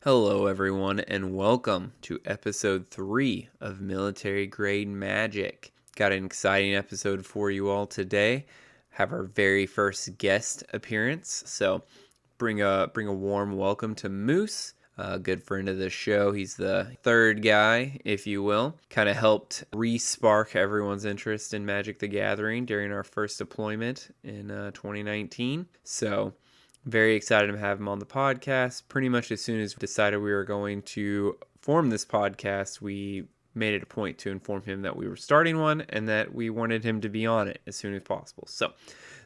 Hello, everyone, and welcome to episode 3 of Military Grade Magic. Got an exciting episode for you all today. Have our very first guest appearance, so bring a warm welcome to Moose, a good friend of the show. He's the third guy, if you will. Kind of helped re-spark everyone's interest in Magic the Gathering during our first deployment in 2019. So very excited to have him on the podcast. Pretty much as soon as we decided we were going to form this podcast, we made it a point to inform him that we were starting one and that we wanted him to be on it as soon as possible. So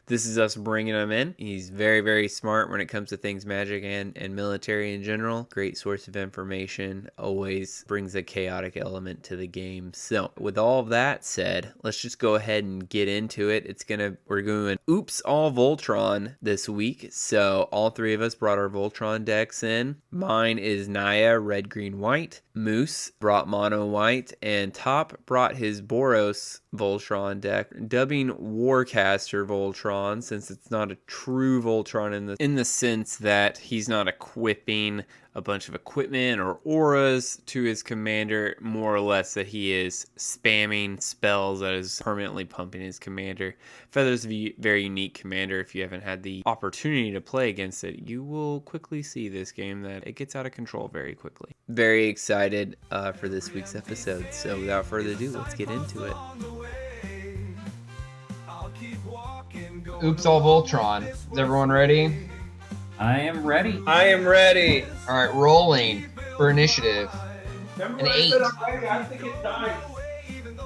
this is us bringing him in. He's very, very smart when it comes to things magic and military in general. Great source of information. Always brings a chaotic element to the game. So with all of that said, let's just go ahead and get into it. We're going Oops All Voltron this week. So all three of us brought our Voltron decks in. Mine is Naya, red, green, white. Moose brought mono white, and Top brought his Boros Voltron deck, dubbing Warcaster Voltron, since it's not a true Voltron in the sense that he's not equipping a bunch of equipment or auras to his commander, more or less that he is spamming spells that is permanently pumping his commander. Feather's a very unique commander. If you haven't had the opportunity to play against it, you will quickly see this game that it gets out of control very quickly. Very excited for this week's episode. So without further ado, let's get into it. Oops All Voltron. Is everyone ready? I am ready. I am ready. All right, rolling for initiative. Remember An I 8. said I'm ready. I think it died.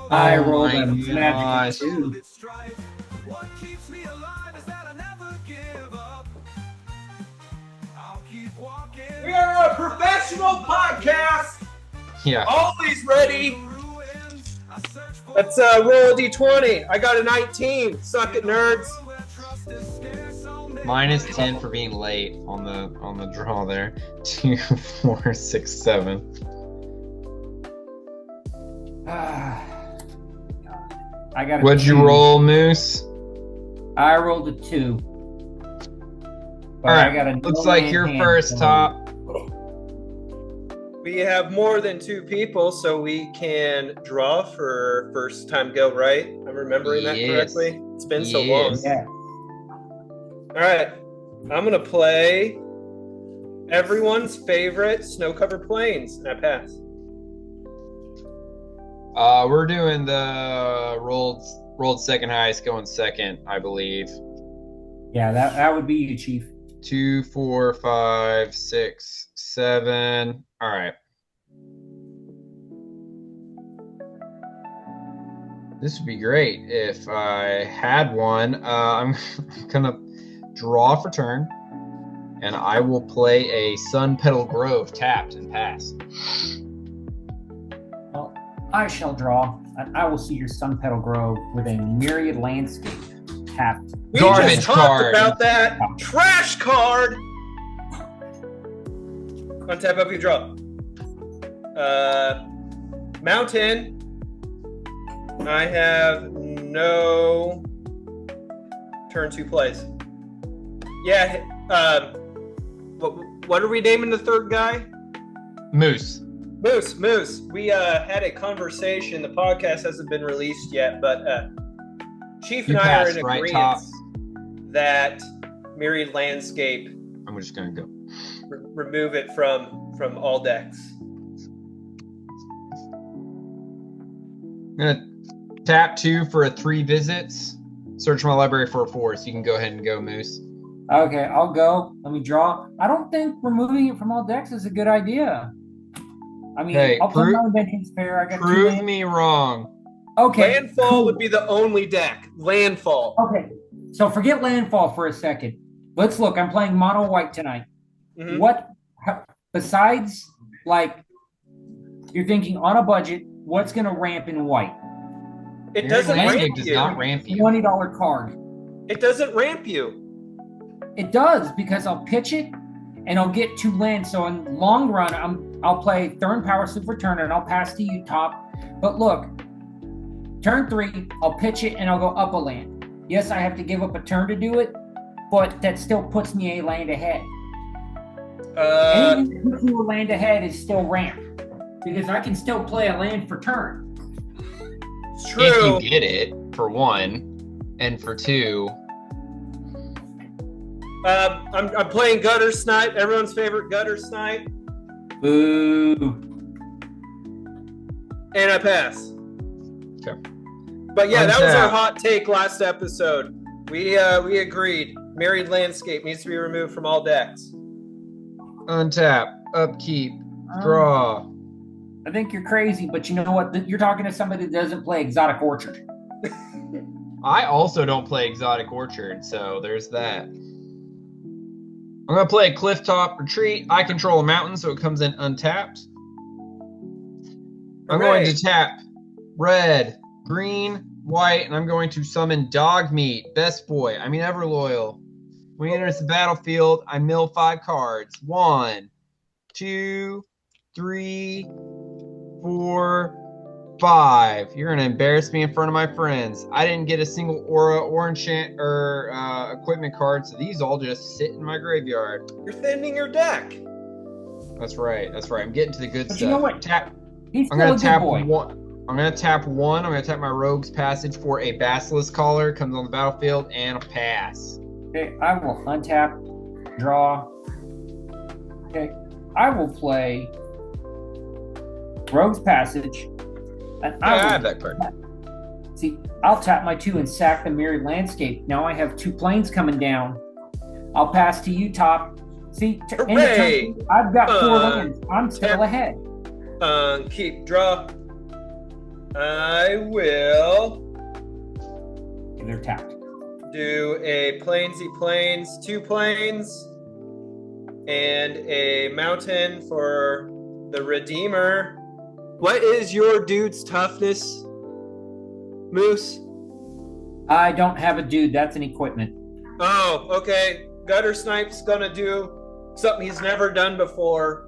I Oh rolled my a gosh. magic 2. We are a professional podcast. Yeah. Always ready. Let's roll a d20. I got a 19. Suck it, nerds. Minus 10 for being late on the draw there. 2, 4, 6, 7. I got a What'd you 2. roll, Moose? I rolled a 2. But All right. I got a Looks like you're first, Top. We have more than 2 people, so we can draw for first time go, right? I'm remembering that Yes. correctly. It's been so long. Yes. Yeah. All right. I'm going to play everyone's favorite snow-covered plains, and I pass. We're doing the rolled second highest, going second, I believe. Yeah, that would be you, Chief. 2, 4, 5, 6, 7. All right. This would be great if I had one. I'm gonna draw for turn, and I will play a Sun Petal Grove tapped and pass. Well, I shall draw, and I will see your Sun Petal Grove with a myriad landscape tapped. We Garbage just talked card. about that. Trash card. Untap up your draw. Mountain. I have no turn 2 plays. Yeah. What are we naming the third guy? Moose. Moose. We had a conversation. The podcast hasn't been released yet, but Chief You and I are passed, in right, agreement Top? that myriad landscape, I'm just gonna go. remove it from all decks. I'm gonna tap 2 for a 3 visits. Search my library for a 4, so you can go ahead and go, Moose. Okay, I'll go. Let me draw. I don't think removing it from all decks is a good idea. I mean, Hey, I'll put my Inventions Fair. I got 2 Prove lands. me wrong. Okay. Landfall cool. would be the only deck. Landfall. Okay, so forget Landfall for a second. Let's look. I'm playing mono white tonight. Mhm. Besides, like, you're thinking on a budget, what's going to ramp in white? It doesn't Landscape ramp does you. not ramp you. $20 card. It doesn't ramp you. It does, because I'll pitch it and I'll get 2 lands. So in long run, I'll play Thurn Power Super Turn and I'll pass to you, Top. But look, turn 3, I'll pitch it and I'll go up a land. Yes, I have to give up a turn to do it, but that still puts me a land ahead. Anything that puts you a land ahead is still ramp. Because I can still play a land for turn. It's true. If you get it, for one, and for two. I'm playing Gutter Snipe, everyone's favorite Gutter Snipe, Boo. and I pass. Okay. But yeah, that was our Untap. hot take last episode. We agreed. Married Landscape needs to be removed from all decks. Untap, upkeep, draw. I think you're crazy, but you know what? You're talking to somebody that doesn't play Exotic Orchard. I also don't play Exotic Orchard, so there's that. I'm going to play Clifftop Retreat. I control a mountain, so it comes in untapped. I'm going to tap red, green, white, and I'm going to summon Dogmeat, Best Boy, Everloyal. When he enters the battlefield, I mill 5 cards. 1, 2, 3, 4, 5. You're going to embarrass me in front of my friends. I didn't get a single aura or enchant or equipment card, so these all just sit in my graveyard. You're thinning your deck. That's right. I'm getting to the good But stuff. you know what? Tap. He's I'm still gonna a good tap boy. one. I'm gonna tap one. I'm gonna tap my Rogue's Passage for a Basilisk Collar. Comes on the battlefield and a pass. Okay, I will untap, draw. Okay, I will play Rogue's Passage. And I I have will, that card. see, I'll tap my 2 and sack the Mirrored Landscape. Now I have 2 planes coming down. I'll pass to you, top. See, in the Hooray! turn, I've got 4 lands. I'm still tap. ahead. Keep draw. I will They're tapped. do a Planesy Plains, 2 planes, and a mountain for the Redeemer. What is your dude's toughness, Moose? I don't have a dude. That's an equipment. Oh, okay. Gutter Snipe's gonna do something he's never done before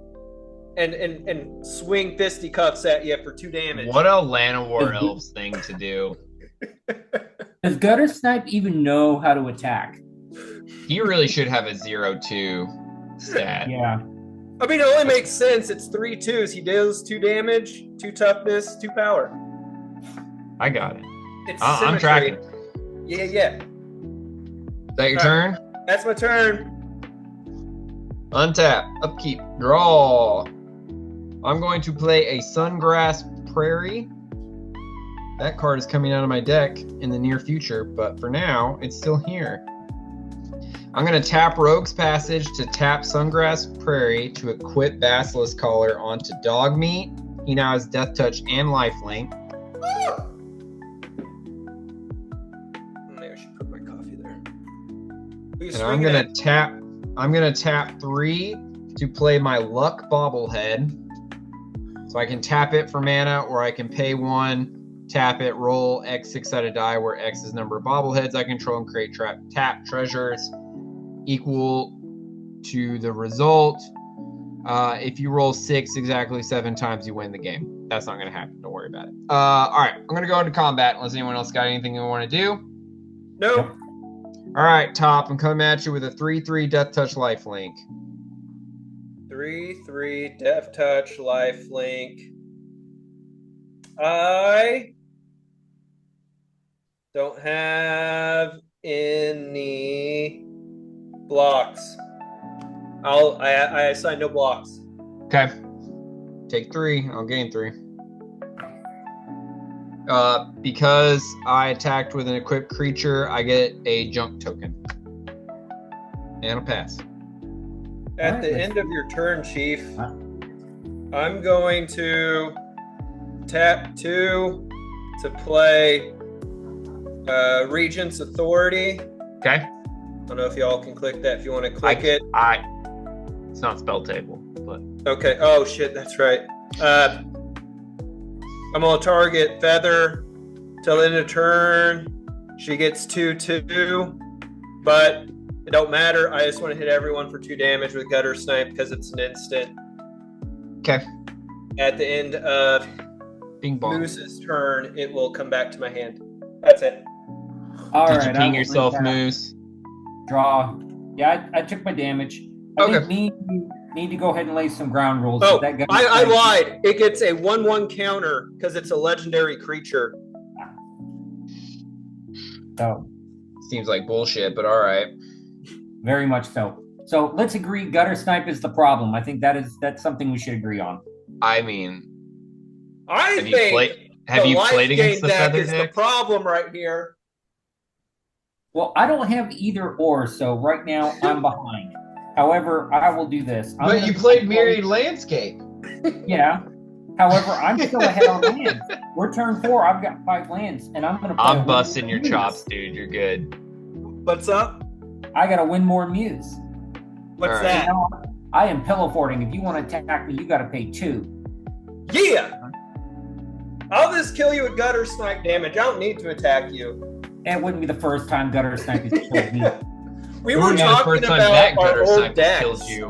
and swing fisticuffs at you for 2 damage. What a Llanowar Elves thing to do. Does Gutter Snipe even know how to attack? He really should have a 0-2 stat. Yeah. I mean, it only makes sense. It's 3 2s. He deals 2 damage, 2 toughness, 2 power. I got it. It's I'm symmetry. tracking. Yeah. Is that your turn? That's my turn. Untap, upkeep, draw. I'm going to play a Sungrass Prairie. That card is coming out of my deck in the near future, but for now, it's still here. I'm going to tap Rogue's Passage to tap Sungrass Prairie to equip Basilisk Collar onto Dogmeat. He now has Death Touch and Lifelink. Maybe I should put my coffee there. And I'm gonna tap 3 to play my Luck Bobblehead. So I can tap it for mana, or I can pay 1, tap it, roll X 6-sided die, where X is number of bobbleheads I control, and create tap treasures equal to the result. If you roll 6 exactly 7 times, you win the game. That's not gonna happen. Don't worry about it. All right, I'm gonna go into combat unless anyone else got anything they want to do. Nope. All right, top. I'm coming at you with a 3/3 Death Touch Lifelink. 3/3 Death Touch Lifelink. I don't have any blocks. I assign no blocks. Okay. Take 3. I'll gain 3. Because I attacked with an equipped creature, I get a junk token. And a pass. At the end of your turn, Chief, I'm going to tap 2 to play Regent's Authority. Okay. I don't know if y'all can click that if you want to click it. It's not spell table, but Okay. Oh, shit. That's right. I'm going to target Feather till end of turn. She gets 2/2, but it don't matter. I just want to hit everyone for 2 damage with Gutter Snipe because it's an instant. okay. At the end of Bing bong. Moose's turn, it will come back to my hand. That's it. All Did right. you I ping will yourself, untap, Moose? Draw. Yeah, I took my damage. I Okay. think need to go ahead and lay some ground rules. Oh, That I lied. It gets a 1/1 counter because it's a legendary creature. So, Seems like bullshit, but all right. very much so. So let's agree gutter snipe is the problem. I think that's something we should agree on. I mean, I have you think played against the deck feather is the deck? problem right here. Well, I don't have either or, so right now I'm behind. However, I will do this. But you played Myriad Landscape. Yeah. However, I'm still ahead on lands. We're turn 4. I've got 5 lands, and I'm gonna. I'm busting your chops, dude. You're good. What's up? I gotta win more Muse. What's All right. that? You know, I am pillow forting. If you want to attack me, you gotta pay 2. Yeah. I'll just kill you with gutter snipe damage. I don't need to attack you. It wouldn't be the first time gutter snipe has killed me. We It were wouldn't be the talking first time about that our gutter old snipe decks. killed you.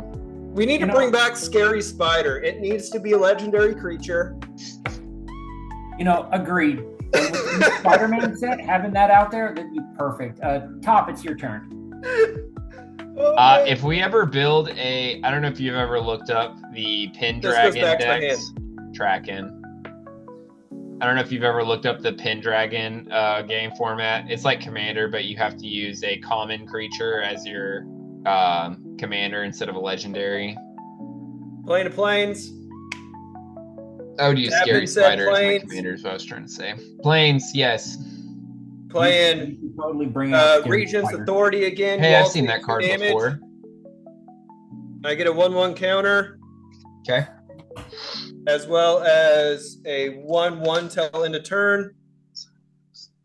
We need to You know- bring back Scary Spider. It needs to be a legendary creature. You know, agreed. And with the Spiderman set, having that out there, that'd be perfect. Top, it's your turn. If we ever build I don't know if you've ever looked up the This goes back to my decks track-in. I don't know if you've ever looked up the Pendragon game format. It's like Commander, but you have to use a common creature as your commander instead of a legendary. Plane of Planes. I would use Captain Scary said Spider as my planes. commander, is what I was trying to say. Planes, yes. Playing You can totally bring out Scary Regent's Spider. Authority again. Hey, You I've all seen take that card damage. before. I get a 1/1 counter, Okay. as well as a 1/1 till end of turn.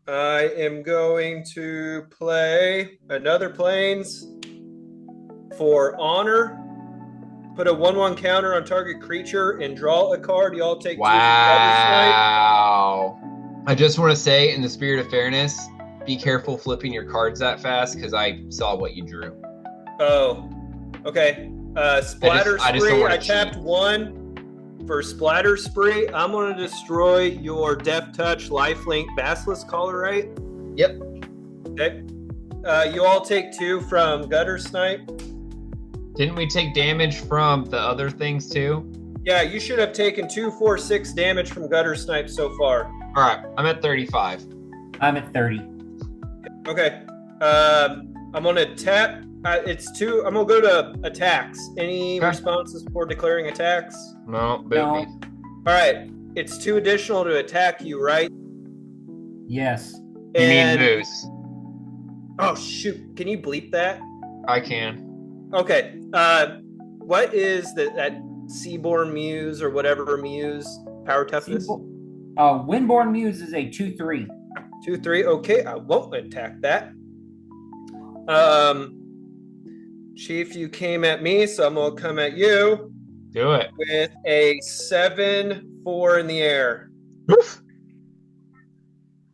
I am going to play another Planes for Honor. Put a 1/1 counter on target creature and draw a card. Y'all take 2 from Gutter Snipe. Wow. I just want to say, in the spirit of fairness, be careful flipping your cards that fast because I saw what you drew. Oh, okay. Splatter I just don't Spree. wanna I tapped cheat. 1 for Splatter Spree. I'm going to destroy your Death Touch Lifelink Basilisk Collar, right? Yep. Okay. You all take 2 from Gutter Snipe. Didn't we take damage from the other things too? Yeah, you should have taken 2, 4, 6 damage from Gutter Snipe so far. All right, I'm at 35. I'm at 30. Okay. I'm going to tap. It's 2. I'm going to go to attacks. Any Okay. responses before declaring attacks? No, boot No. me. All right. It's 2 additional to attack you, right? Yes. You mean Moose? Oh, shoot. Can you bleep that? I can. Okay. What is that Seaborn Muse or whatever Muse power toughness? Windborn Muse is a 2/3. 2, 3. Okay, I won't attack that. Chief, you came at me, so I'm gonna come at you Do it. with a 7-4 in the air. Oof.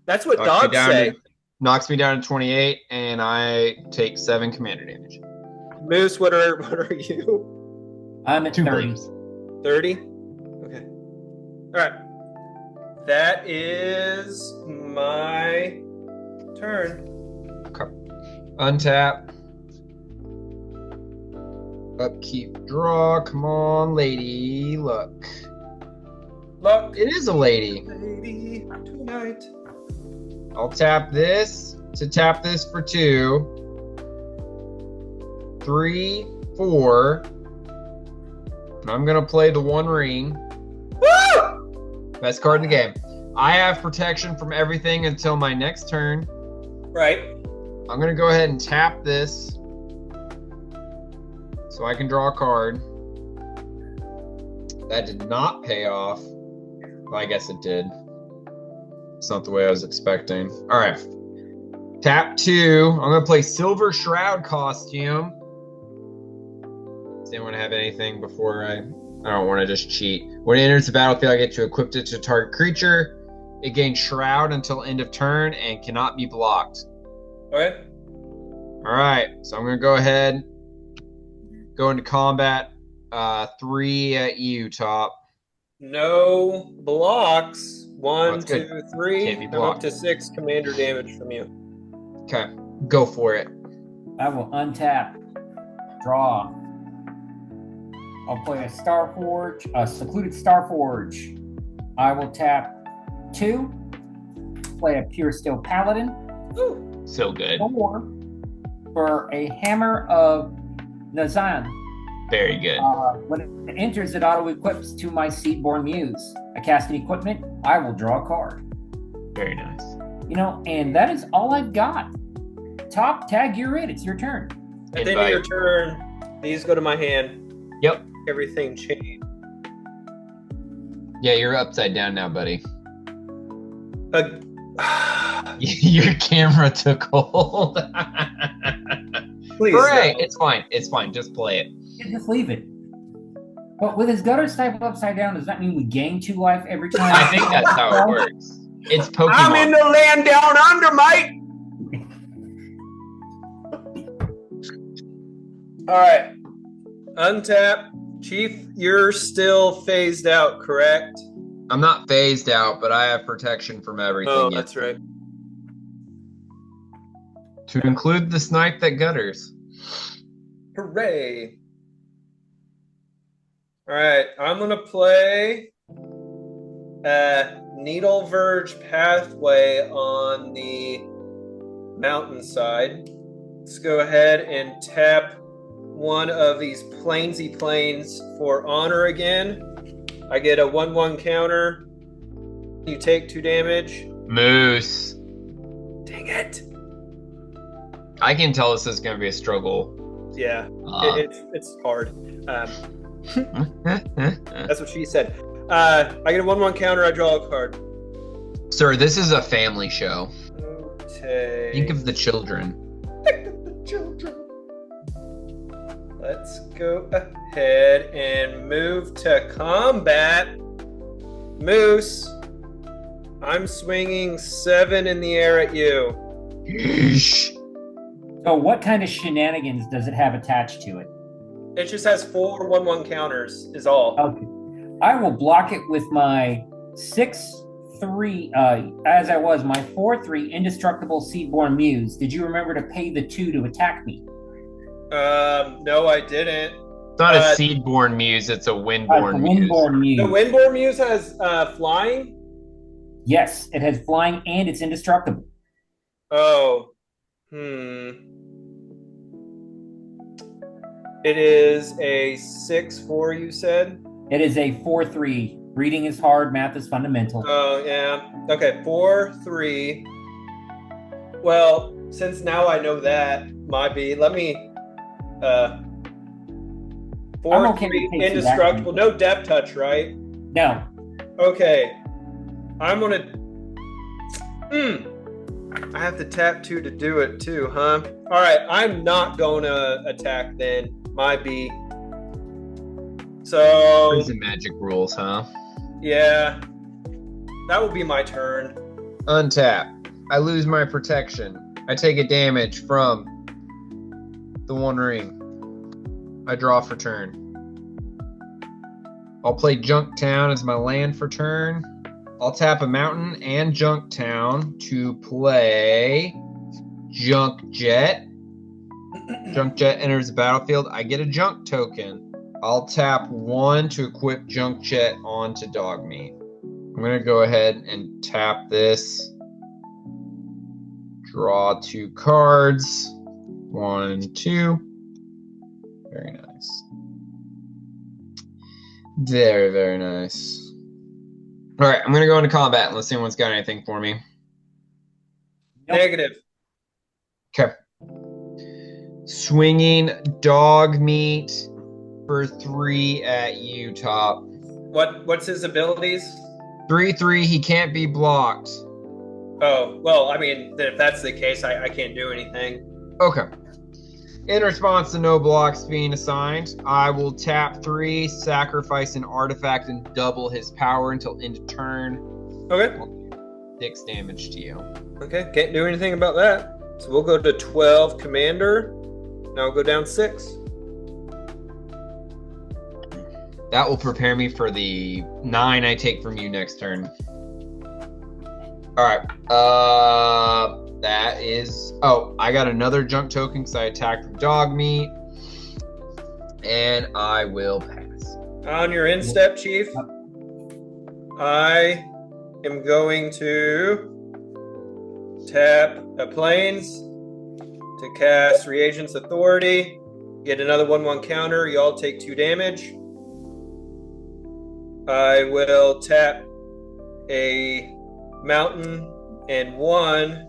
That's what Knocks me dogs down say. Knocks me down to 28, and I take 7 commander damage. Moose, what are you? I'm at 2 30. bleeps. 30? Okay. All right. That is my turn. Untap. Upkeep, draw. Come on, lady. Look. Luck, It is a lady. lady, tonight. I'll tap this to tap this for 2. 3, 4. And I'm going to play the One Ring. Woo! Best card in the game. I have protection from everything until my next turn. Right. I'm going to go ahead and tap this so I can draw a card. That did not pay off. Well, I guess it did. It's not the way I was expecting. All right. Tap 2. I'm going to play Silver Shroud Costume. Does anyone have anything before I don't want to just cheat. When it enters the battlefield, I get to equip it to a target creature. It gains Shroud until end of turn and cannot be blocked. Okay. All right, so I'm going to go ahead, go into combat. 3 at you, Top. No blocks. 1, That's good. 2, 3. Can't be I'm up blocked. to 6 commander damage from you. Okay, go for it. I will untap. Draw. I'll play a Starforge, a secluded Starforge. I will tap 2, play a Pure Steel Paladin. Ooh. So good. 4 for a Hammer of Nazan. Very good. When it enters, it auto-equips to my Seedborn Muse. I cast an equipment, I will draw a card. Very nice. And that is all I've got. Top, Tag, you're it. It's your turn. At the end of your turn, these go to my hand. Yep. Everything changed. Yeah, you're upside down now, buddy. Uh, Your camera took hold. Please. Hooray! No. It's fine. It's fine. Just play it. Yeah, just leave it. But with his gutter snipe upside down, does that mean we gain 2 life every time? I think that's how it works. It's Pokemon. I'm in the land down under, mate. All right. Untap. Chief, you're still phased out, correct? I'm not phased out, but I have protection from everything. Oh, yet. that's right. To include the snipe that gutters. Hooray. All right. I'm going to play Needle Verge Pathway on the mountainside. Let's go ahead and tap one of these Plainsy Plains for honor again. I get a 1/1 counter. You take 2 damage. Moose. Dang it. I can tell this is going to be a struggle. Yeah, it's hard. That's what she said. I get a 1/1 counter. I draw a card. Sir, this is a family show. Okay. Think of the children. Think of the children. Let's go ahead and move to combat. Moose, I'm swinging 7 in the air at you. Yeesh. So what kind of shenanigans does it have attached to it? It just has 4 1/1 counters, is all. Okay. I will block it with my 6/3, as I was, my 4/3 indestructible Seedborn Muse. Did you remember to pay the 2 to attack me? No, I didn't. It's not a Seedborn Muse, it's a Windborn Muse. Windborn Muse. The Windborn Muse has flying? Yes, it has flying and it's indestructible. Oh. It is a 6/4, you said? It is a 4/3. Reading is hard, math is fundamental. Oh, yeah. Okay, 4/3. Well, since now I know that, let me 4/3 indestructible. No depth touch, right? No. Okay. I'm gonna I have to tap 2 to do it too, huh? Alright, I'm not gonna attack then. My B. So Prison magic rules, huh? yeah. That will be my turn. Untap. I lose my protection. I take a damage from the 1 ring. I draw for turn. I'll play Junktown as my land for turn. I'll tap a mountain and Junktown to play Junk Jet. Junk Jet enters the battlefield. I get a junk token. I'll tap 1 to equip Junk Jet onto Dogmeat. I'm going to go ahead and tap this. Draw 2 cards. 1, 2. Very nice. Very, very nice. All right, I'm going to go into combat unless anyone's got anything for me. Nope. Negative. Okay. Swinging Dogmeat for 3 at you, Top. What's his abilities? 3/3, he can't be blocked. Oh, well, I mean, if that's the case, I can't do anything. Okay. In response to no blocks being assigned, I will tap 3, sacrifice an artifact, and double his power until end of turn. Okay. 6 damage to you. Okay, can't do anything about that. So we'll go to 12 Commander. Now we'll go down 6. That will prepare me for the 9 I take from you next turn. Alright. That is... Oh, I got another junk token because I attacked with Dogmeat. And I will pass. On your instep, Chief, I am going to tap a plains to cast Reagent's Authority. Get another 1/1 counter. Y'all take 2 damage. I will tap a mountain and 1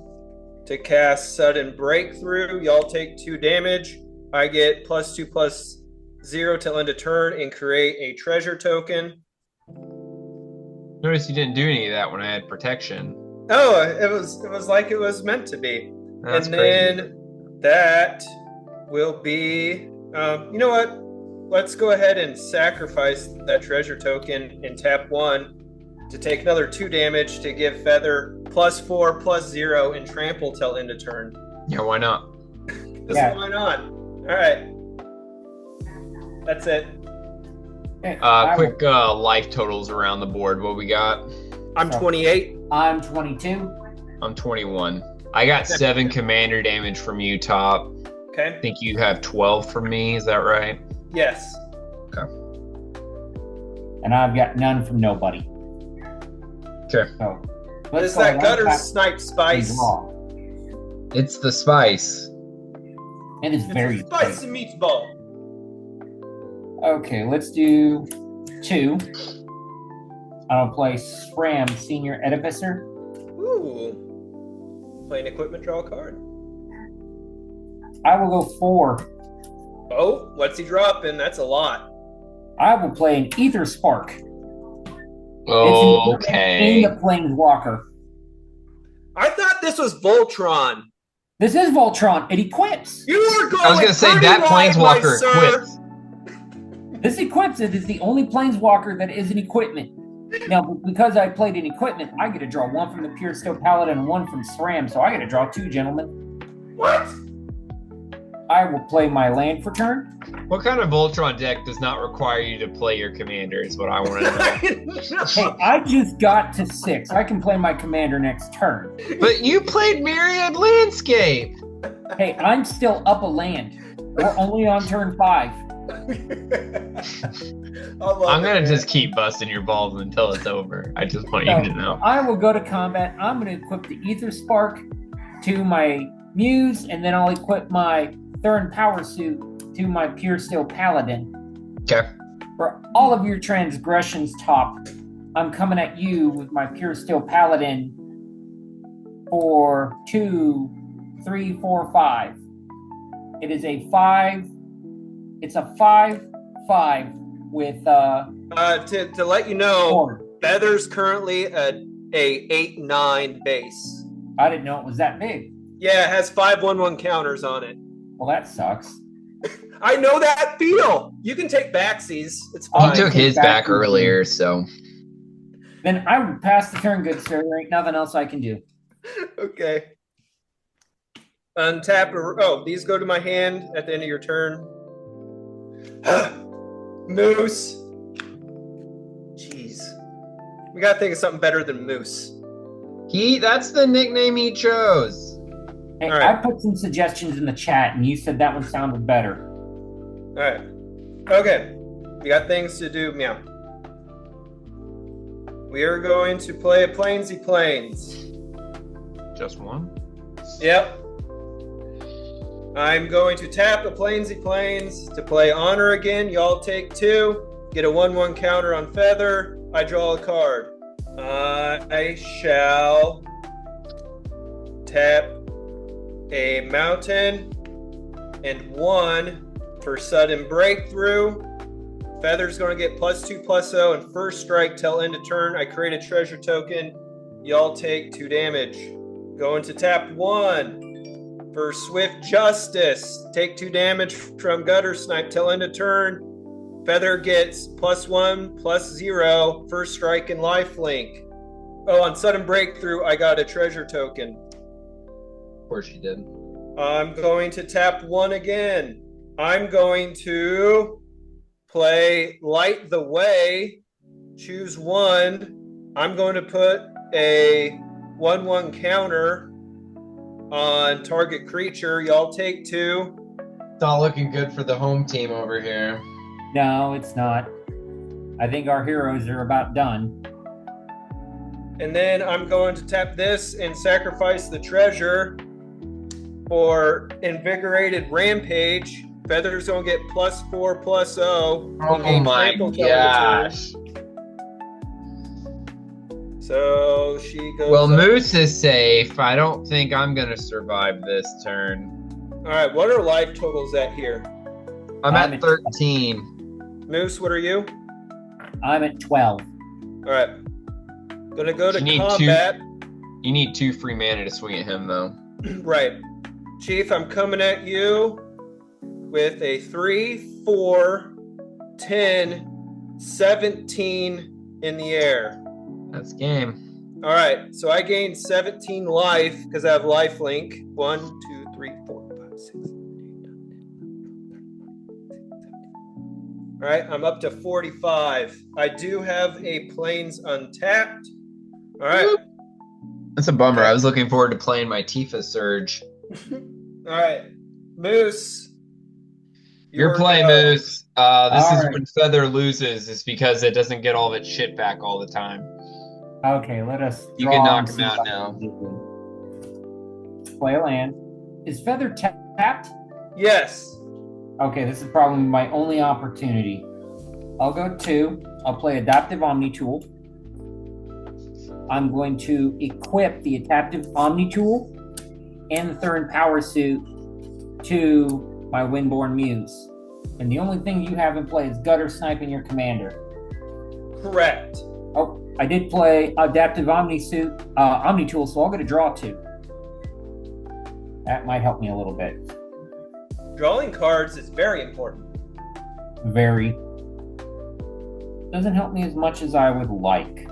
to cast Sudden Breakthrough. Y'all take 2 damage. I get +2/+0 till end of turn and create a treasure token. Notice you didn't do any of that when I had protection. Oh, it was like it was meant to be. That's and crazy. then that will be, you know what? Let's go ahead and sacrifice that treasure token and tap 1 to take another 2 damage to give Feather +4/+0 and trample till end of turn. Yeah, why not? Why not? All right. That's it. Quick life totals around the board. What we got? I'm 28. I'm 22. I'm 21. I got 7 commander damage from you, Top. Okay. I think you have 12 from me. Is that right? Yes. Okay. And I've got none from nobody. Okay. So, What is that gutter snipe spice? It's the spice. It is very It's a spicy meatball. Okay, let's do 2. I'll play SRAM, Senior Edificer. Ooh. Play an equipment, draw a card. I will go 4. Oh, what's he dropping? That's a lot. I will play an Ether Spark. Okay. In the Planeswalker. I thought this was Voltron. This is Voltron. It equips. You are going I was going to say pretty that wide, my planeswalker sir. equips. This equips. It is the only Planeswalker that is an equipment. Now, because I played an equipment, I get to draw 1 from the Pure Steel Paladin and 1 from SRAM, so I get to draw 2, gentlemen. What? I will play my land for turn. What kind of Voltron deck does not require you to play your commander is what I want to know. Hey, I just got to 6. I can play my commander next turn. But you played Myriad Landscape. Hey, I'm still up a land. We're only on turn 5. I'm going to just keep busting your balls until it's over. I just want you to know. I will go to combat. I'm going to equip the Ether Spark to my Muse, and then I'll equip my Thurn Power Suit to my Pure Steel Paladin. Okay. For all of your transgressions, Top, I'm coming at you with my Pure Steel Paladin for 2, 3, 4, 5. It is a 5. It's a 5/5 with to let you know, 4. Feather's currently a 8/9 base. I didn't know it was that big. Yeah, it has 5/1/1 counters on it. Well, that sucks. I know that feel. You can take backsies. It's He fine. took his back earlier, so. Then I would pass the turn, good sir. There ain't nothing else I can do. Okay. Untap. Oh, these go to my hand at the end of your turn. Moose. Jeez. We gotta think of something better than Moose. That's the nickname he chose. Hey, All right. I put some suggestions in the chat, and you said that one sounded better. Alright. Okay. We got things to do. Meow. We are going to play a Planesy Plains. Just one? Yep. I'm going to tap a Planesy Plains to play Honor again. Y'all take 2. Get a 1/1 counter on Feather. I draw a card. I shall tap a mountain and 1 for Sudden Breakthrough. Feather's going to get +2/+0 and first strike till end of turn. I create a treasure token. Y'all take 2 damage. Going to tap 1 for Swift Justice. Take 2 damage from Gutter Snipe till end of turn. Feather gets +1/+0, first strike and lifelink. Oh, on Sudden Breakthrough, I got a treasure token. Of course you did. I'm going to tap 1 again. I'm going to play Light the Way. Choose 1. I'm going to put a 1/1 counter on target creature. Y'all take 2. It's all looking good for the home team over here. No, it's not. I think our heroes are about done. And then I'm going to tap this and sacrifice the treasure for Invigorated Rampage. Feather's going to get +4/+0. Oh my gosh. So she goes. Well, Moose is safe. I don't think I'm going to survive this turn. All right, what are life totals at here? I'm at 13. Moose, what are you? I'm at 12. All right. Gonna go to You need combat. You need 2 free mana to swing at him, though. Right. Chief, I'm coming at you with a 3, 4, 10, 17 in the air. That's game. All right, so I gained 17 life because I have life link. 1, 2, 3, 4, 5, 6, 7, 8, 9, 10, 11, 12, 13, 14. All right, I'm up to 45. I do have a plains untapped. All right. That's a bummer. I was looking forward to playing my Tifa Surge. All right, Moose. Your play, Moose. This is when Feather loses. Is because it doesn't get all of its shit back all the time. Okay, let us. You can knock him out now. Play a land. Is Feather tapped? Yes. Okay, this is probably my only opportunity. I'll go 2. I'll play Adaptive Omni Tool. I'm going to equip the Adaptive Omni Tool and the Third Power Suit to my Windborn Muse. And the only thing you have in play is Gutter Sniping your commander. Correct. Oh, I did play Adaptive Omni Tool, so I'll get a draw 2. That might help me a little bit. Drawing cards is very important. Very. Doesn't help me as much as I would like.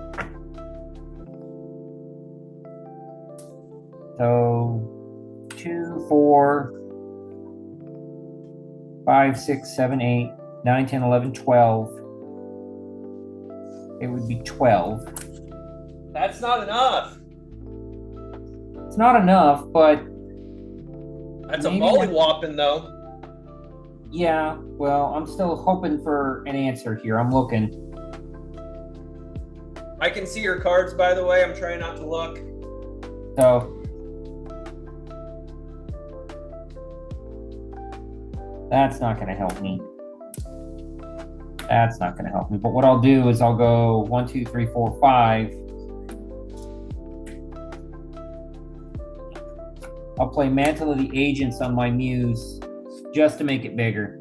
So 2, 4, 5, 6, 7, 8, 9, 10, 11, 12. It would be 12. That's not enough. It's not enough, but that's a mollywhopping, though. Yeah, well, I'm still hoping for an answer here. I'm looking. I can see your cards, by the way. I'm trying not to look. So that's not going to help me. That's not going to help me. But what I'll do is I'll go 1, 2, 3, 4, 5. I'll play Mantle of the Agents on my Muse just to make it bigger.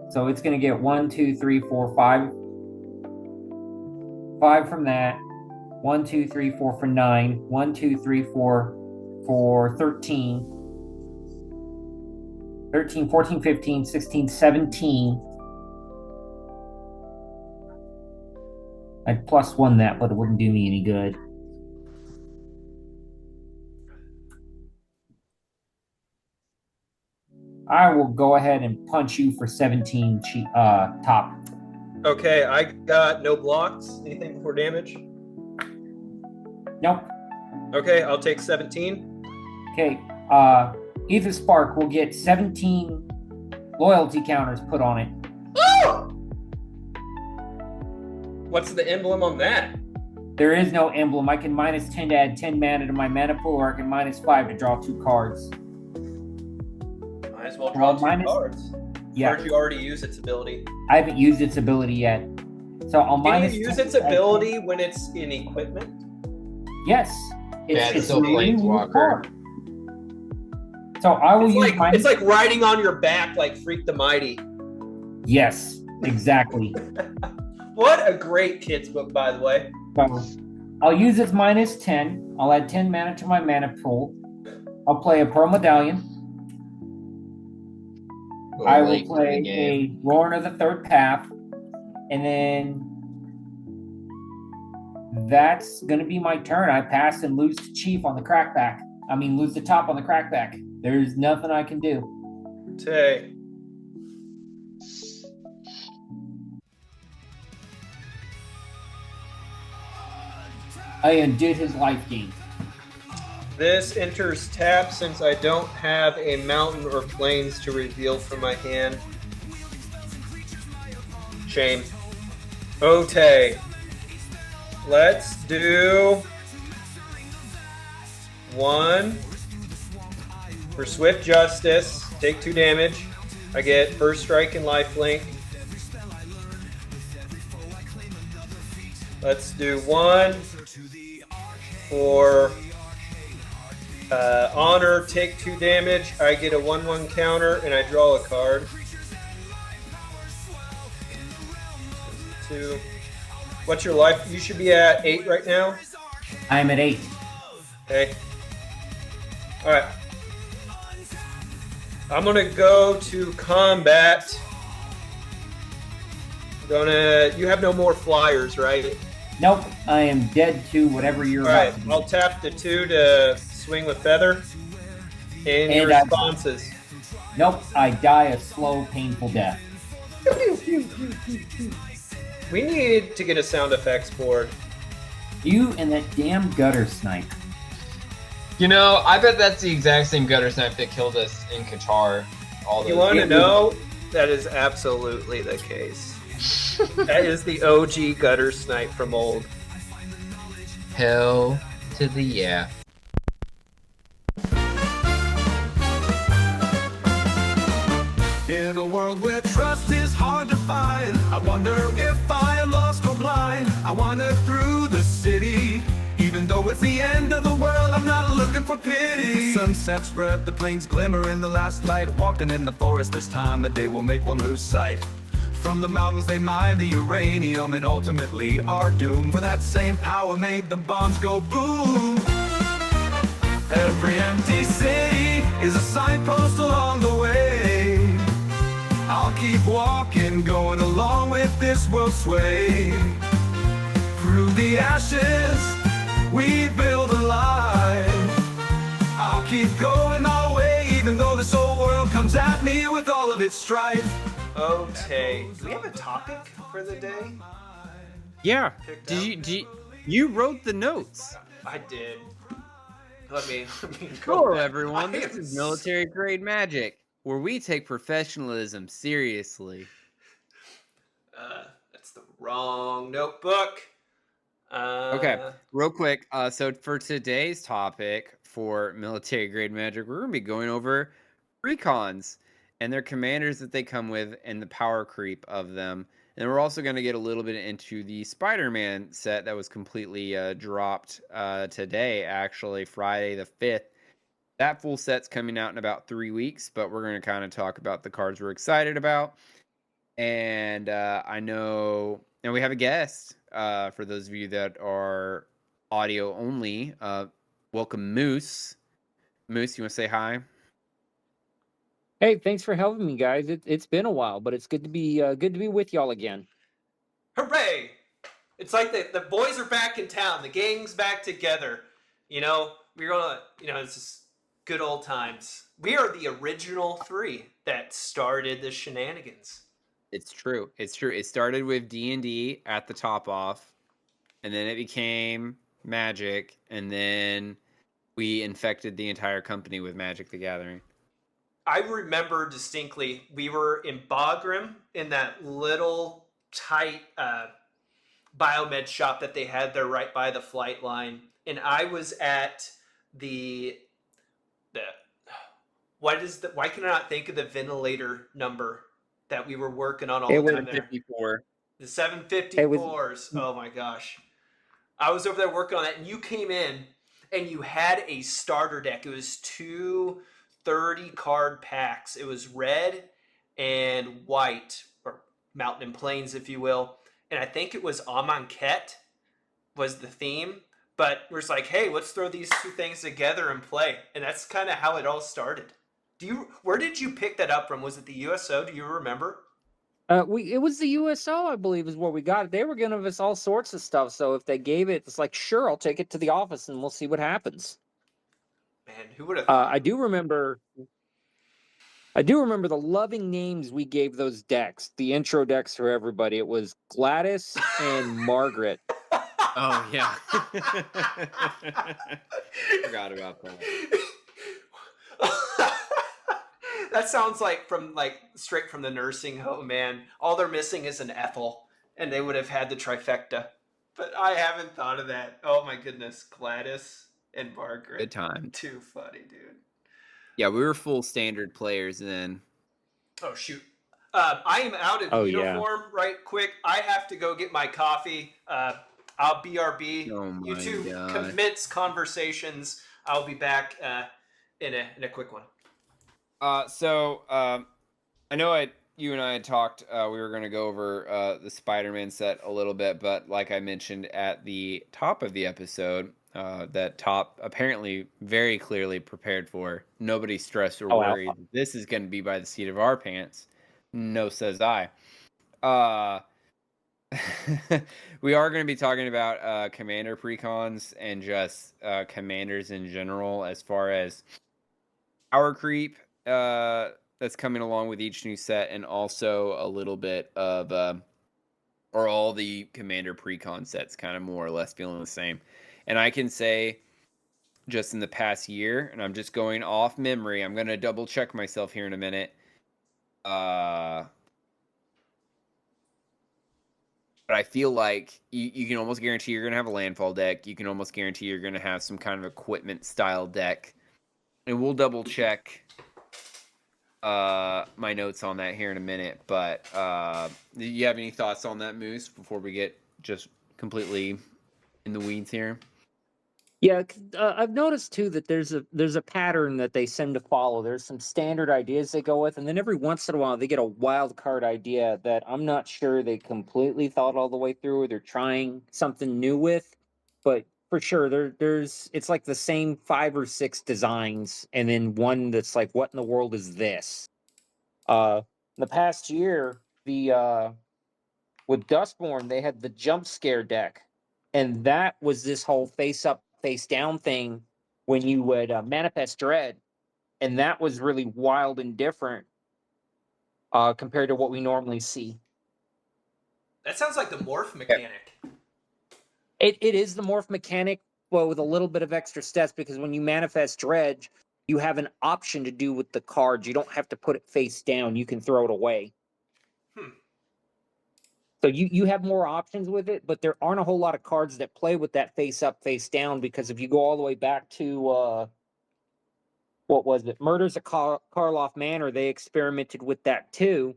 So it's going to get 1, 2, 3, 4, 5. 5 from that. 1, 2, 3, 4 for 9. 1, 2, 3, 4 for 13. 13, 14, 15, 16, 17. I'd +1 that, but it wouldn't do me any good. I will go ahead and punch you for 17 top. Okay, I got no blocks. Anything before damage? Nope. Okay, I'll take 17. Okay, Ether Spark will get 17 loyalty counters put on it. Oh! What's the emblem on that? There is no emblem. I can -10 to add 10 mana to my mana pool, or I can -5 to draw 2 cards. Might as well draw 2 cards. Yeah. Or did you already use its ability? I haven't used its ability yet. So I'll Can you use its ability when it's in equipment? Yes. It's still Planeswalker. So I will use it's like riding on your back like Freak the Mighty. Yes, exactly. What a great kid's book, by the way. So I'll use its -10. I'll add 10 mana to my mana pool. I'll play a Pearl Medallion. I will play a Roaring of the Third Path. And then that's going to be my turn. I pass and lose to Chief on the crackback. I mean, lose the top on the crackback. There's nothing I can do. Tay. I undid his life gain. This enters tap since I don't have a mountain or plains to reveal from my hand. Shame. Okay. Let's do 1 for Swift Justice. Take 2 damage. I get first strike and lifelink. Let's do 1 for Honor. Take 2 damage. I get a 1/1 counter and I draw a card. 2. What's your life? You should be at 8 right now. I am at 8. Okay. All right. I'm gonna go to combat. You have no more flyers, right? Nope, I am dead to whatever you're All about right. to do. I'll tap the 2 to swing with feather. And your responses. Nope, I die a slow, painful death. We need to get a sound effects board. You and that damn gutter snipe. You know, I bet that's the exact same gutter snipe that killed us in Qatar. You want to know? That is absolutely the case. That is the OG gutter snipe from old. Hell to the yeah. In a world where trust is hard to find, I wonder if I am lost or blind. I wander through the city, even though it's the end of the world, I'm not looking for pity. Sunset spread, the plains glimmer in the last light. Walking in the forest this time, the day will make one lose sight. From the mountains they mine the uranium and ultimately are doomed. But that same power made the bombs go boom. Every empty city is a signpost along the way. I'll keep walking, going along with this world's sway. Through the ashes, we build a life. I'll keep going our way, even though this whole world comes at me with all of its strife. Okay. Do we have a topic for the day? Yeah. Picked You wrote the notes. I did. Let me Hello, back. everyone. This is Military Grade Magic, where we take professionalism seriously. That's the wrong notebook. Okay, real quick. So for today's topic for Military Grade Magic, we're going to be going over Precons and their commanders that they come with and the power creep of them. And we're also going to get a little bit into the Spiderman set that was completely dropped today, actually, Friday the 5th. That full set's coming out in about 3 weeks, but we're going to kind of talk about the cards we're excited about. And I know, and we have a guest for those of you that are audio only. Welcome, Moose. Moose, you want to say hi? Hey, thanks for having me, guys. It's been a while, but it's good to be with y'all again. Hooray! It's like the boys are back in town. The gang's back together. You know, we're gonna, it's just good old times. We are the original 3 that started the shenanigans. It's true. It's true. It started with D&D at the top off, and then it became Magic, and then we infected the entire company with Magic the Gathering. I remember distinctly, we were in Bagram in that little tight biomed shop that they had there right by the flight line. And I was at why can I not think of the ventilator number that we were working on all the time there? 754. The 754s. Oh my gosh. I was over there working on that, and you came in and you had a starter deck. It was 2 30-card packs. It was red and white, or Mountain and Plains, if you will. And I think it was Amonkhet was the theme. But we're just like, hey, let's throw these 2 things together and play. And that's kind of how it all started. Where did you pick that up from? Was it the USO? Do you remember? It was the USO, I believe, is where we got it. They were giving us all sorts of stuff. So if they gave it, it's like, sure, I'll take it to the office and we'll see what happens. Man, who would have thought? I do remember the loving names we gave those decks, the intro decks for everybody. It was Gladys and Margaret. Oh, yeah. Forgot about that. That sounds like straight from the nursing home, man. All they're missing is an Ethel, and they would have had the trifecta. But I haven't thought of that. Oh my goodness, Gladys and Margaret. Good time. Too funny, dude. Yeah, we were full standard players then. Oh shoot. I am out of uniform right quick. I have to go get my coffee. I'll BRB. Oh my You two God. commence conversations. I'll be back in a quick one. I know you and I had talked. We were going to go over the Spider-Man set a little bit, but like I mentioned at the top of the episode, that Top apparently very clearly prepared for. Nobody stressed or worried. Alpha. This is going to be by the seat of our pants. No, says I. We are going to be talking about commander precons and just commanders in general, as far as power creep that's coming along with each new set, and also a little bit of or all the commander precon sets kind of more or less feeling the same. And I can say just in the past year, and I'm just going off memory, I'm going to double check myself here in a minute. But I feel like you can almost guarantee you're going to have a landfall deck. You can almost guarantee you're going to have some kind of equipment style deck. And we'll double check my notes on that here in a minute. But do you have any thoughts on that, Moose, before we get just completely in the weeds here? Yeah, I've noticed too that there's a pattern that they seem to follow. There's some standard ideas they go with, and then every once in a while they get a wild card idea that I'm not sure they completely thought all the way through, or they're trying something new with. But for sure, there's it's like the same 5 or 6 designs, and then one that's like, what in the world is this? In the past year, the with Dustborn, they had the jump scare deck, and that was this whole face up, face down thing when you would manifest dread, and that was really wild and different compared to what we normally see. That sounds like the morph mechanic. It is the morph mechanic, but with a little bit of extra steps, because when you manifest dread, you have an option to do with the cards. You don't have to put it face down. You can throw it away. So you have more options with it, but there aren't a whole lot of cards that play with that face up, face down, because if you go all the way back to, what was it? Murders at Karloff Manor, they experimented with that too.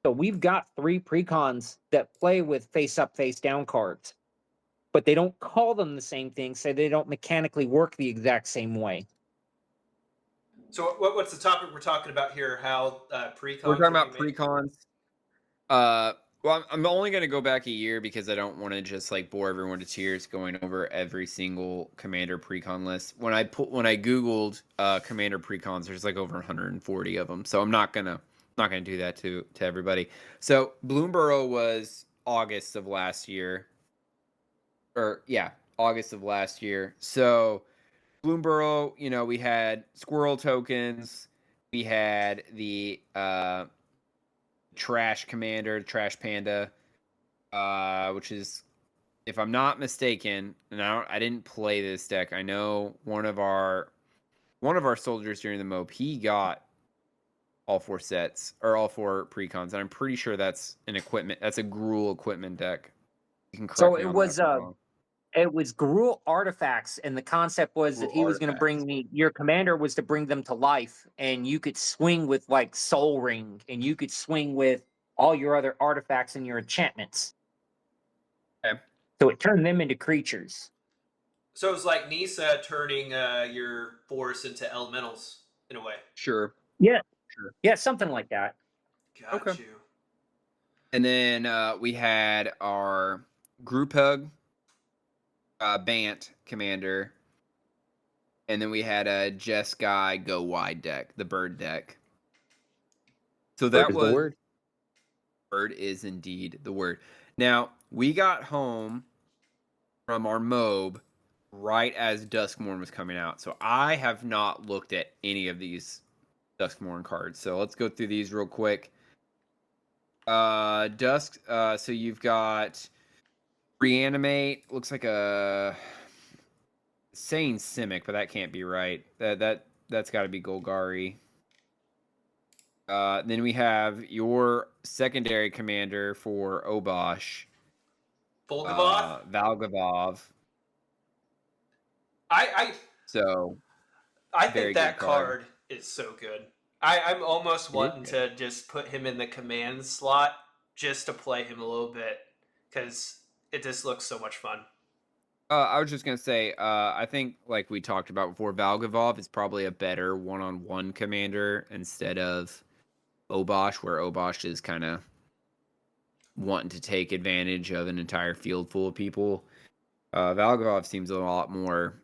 So we've got 3 precons that play with face up, face down cards, but they don't call them the same thing, so they don't mechanically work the exact same way. So what's the topic we're talking about here? How precons? We're talking about precons. Well, I'm only going to go back a year because I don't want to just like bore everyone to tears going over every single commander precon list. When I Googled commander precons, there's like over 140 of them. So I'm not gonna do that to everybody. So Bloomborough was August of last year. August of last year. So Bloomborough, we had squirrel tokens, we had the Trash Commander, Trash Panda, which is, if I'm not mistaken, and I didn't play this deck. I know one of our soldiers during the MOP, he got all 4 sets or all 4 precons, and I'm pretty sure that's an equipment. That's a Gruul equipment deck. You can correct me on that if I'm wrong. It was Gruul artifacts, and the concept was that he was going to bring your commander was to bring them to life, and you could swing with like Soul Ring, and you could swing with all your other artifacts and your enchantments. Okay. So it turned them into creatures. So it was like Nisa turning your force into elementals in a way. Sure. Yeah. Sure. Yeah, something like that. Got you. And then we had our group hug. Bant commander, and then we had a Jeskai go wide deck, the bird deck. So that was the word. Bird is indeed the word. Now we got home from our MOB right as Duskmourn was coming out, so I have not looked at any of these Duskmourn cards. So let's go through these real quick. Dusk. So you've got Reanimate, looks like a saying Simic, but that can't be right. That's got to be Golgari. Then we have your secondary commander for Obosh, Volgavoth. Valgavov. I So think very good that card. card is so good. I'm almost It is wanting good. to just put him in the command slot just to play him a little bit because it just looks so much fun. I was just gonna say, I think like we talked about before, Valgavov is probably a better one-on-one commander instead of Obosh, where Obosh is kind of wanting to take advantage of an entire field full of people. Valgavov seems a lot more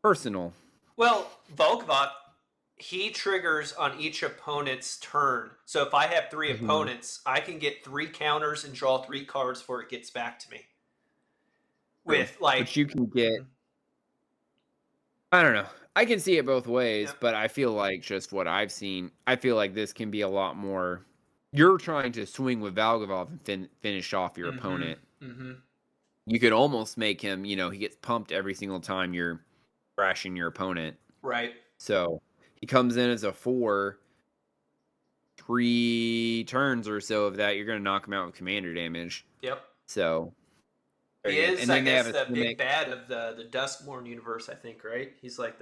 personal. Well, Volgavoth, he triggers on each opponent's turn. So if I have 3 Mhm. opponents, I can get 3 counters and draw 3 cards before it gets back to me. With like, But you can get, I don't know. I can see it both ways, yeah. but I feel like just what I've seen, I feel like this can be a lot more. You're trying to swing with Valgavov and finish off your opponent. Mm-hmm. You could almost make him, he gets pumped every single time you're thrashing your opponent. Right. So he comes in as a 4, 3 turns or so of that, you're going to knock him out with commander damage. Yep. So He very good. is, And I then they guess, have the a big Simic. bad of the Duskmourn universe, I think, right? He's like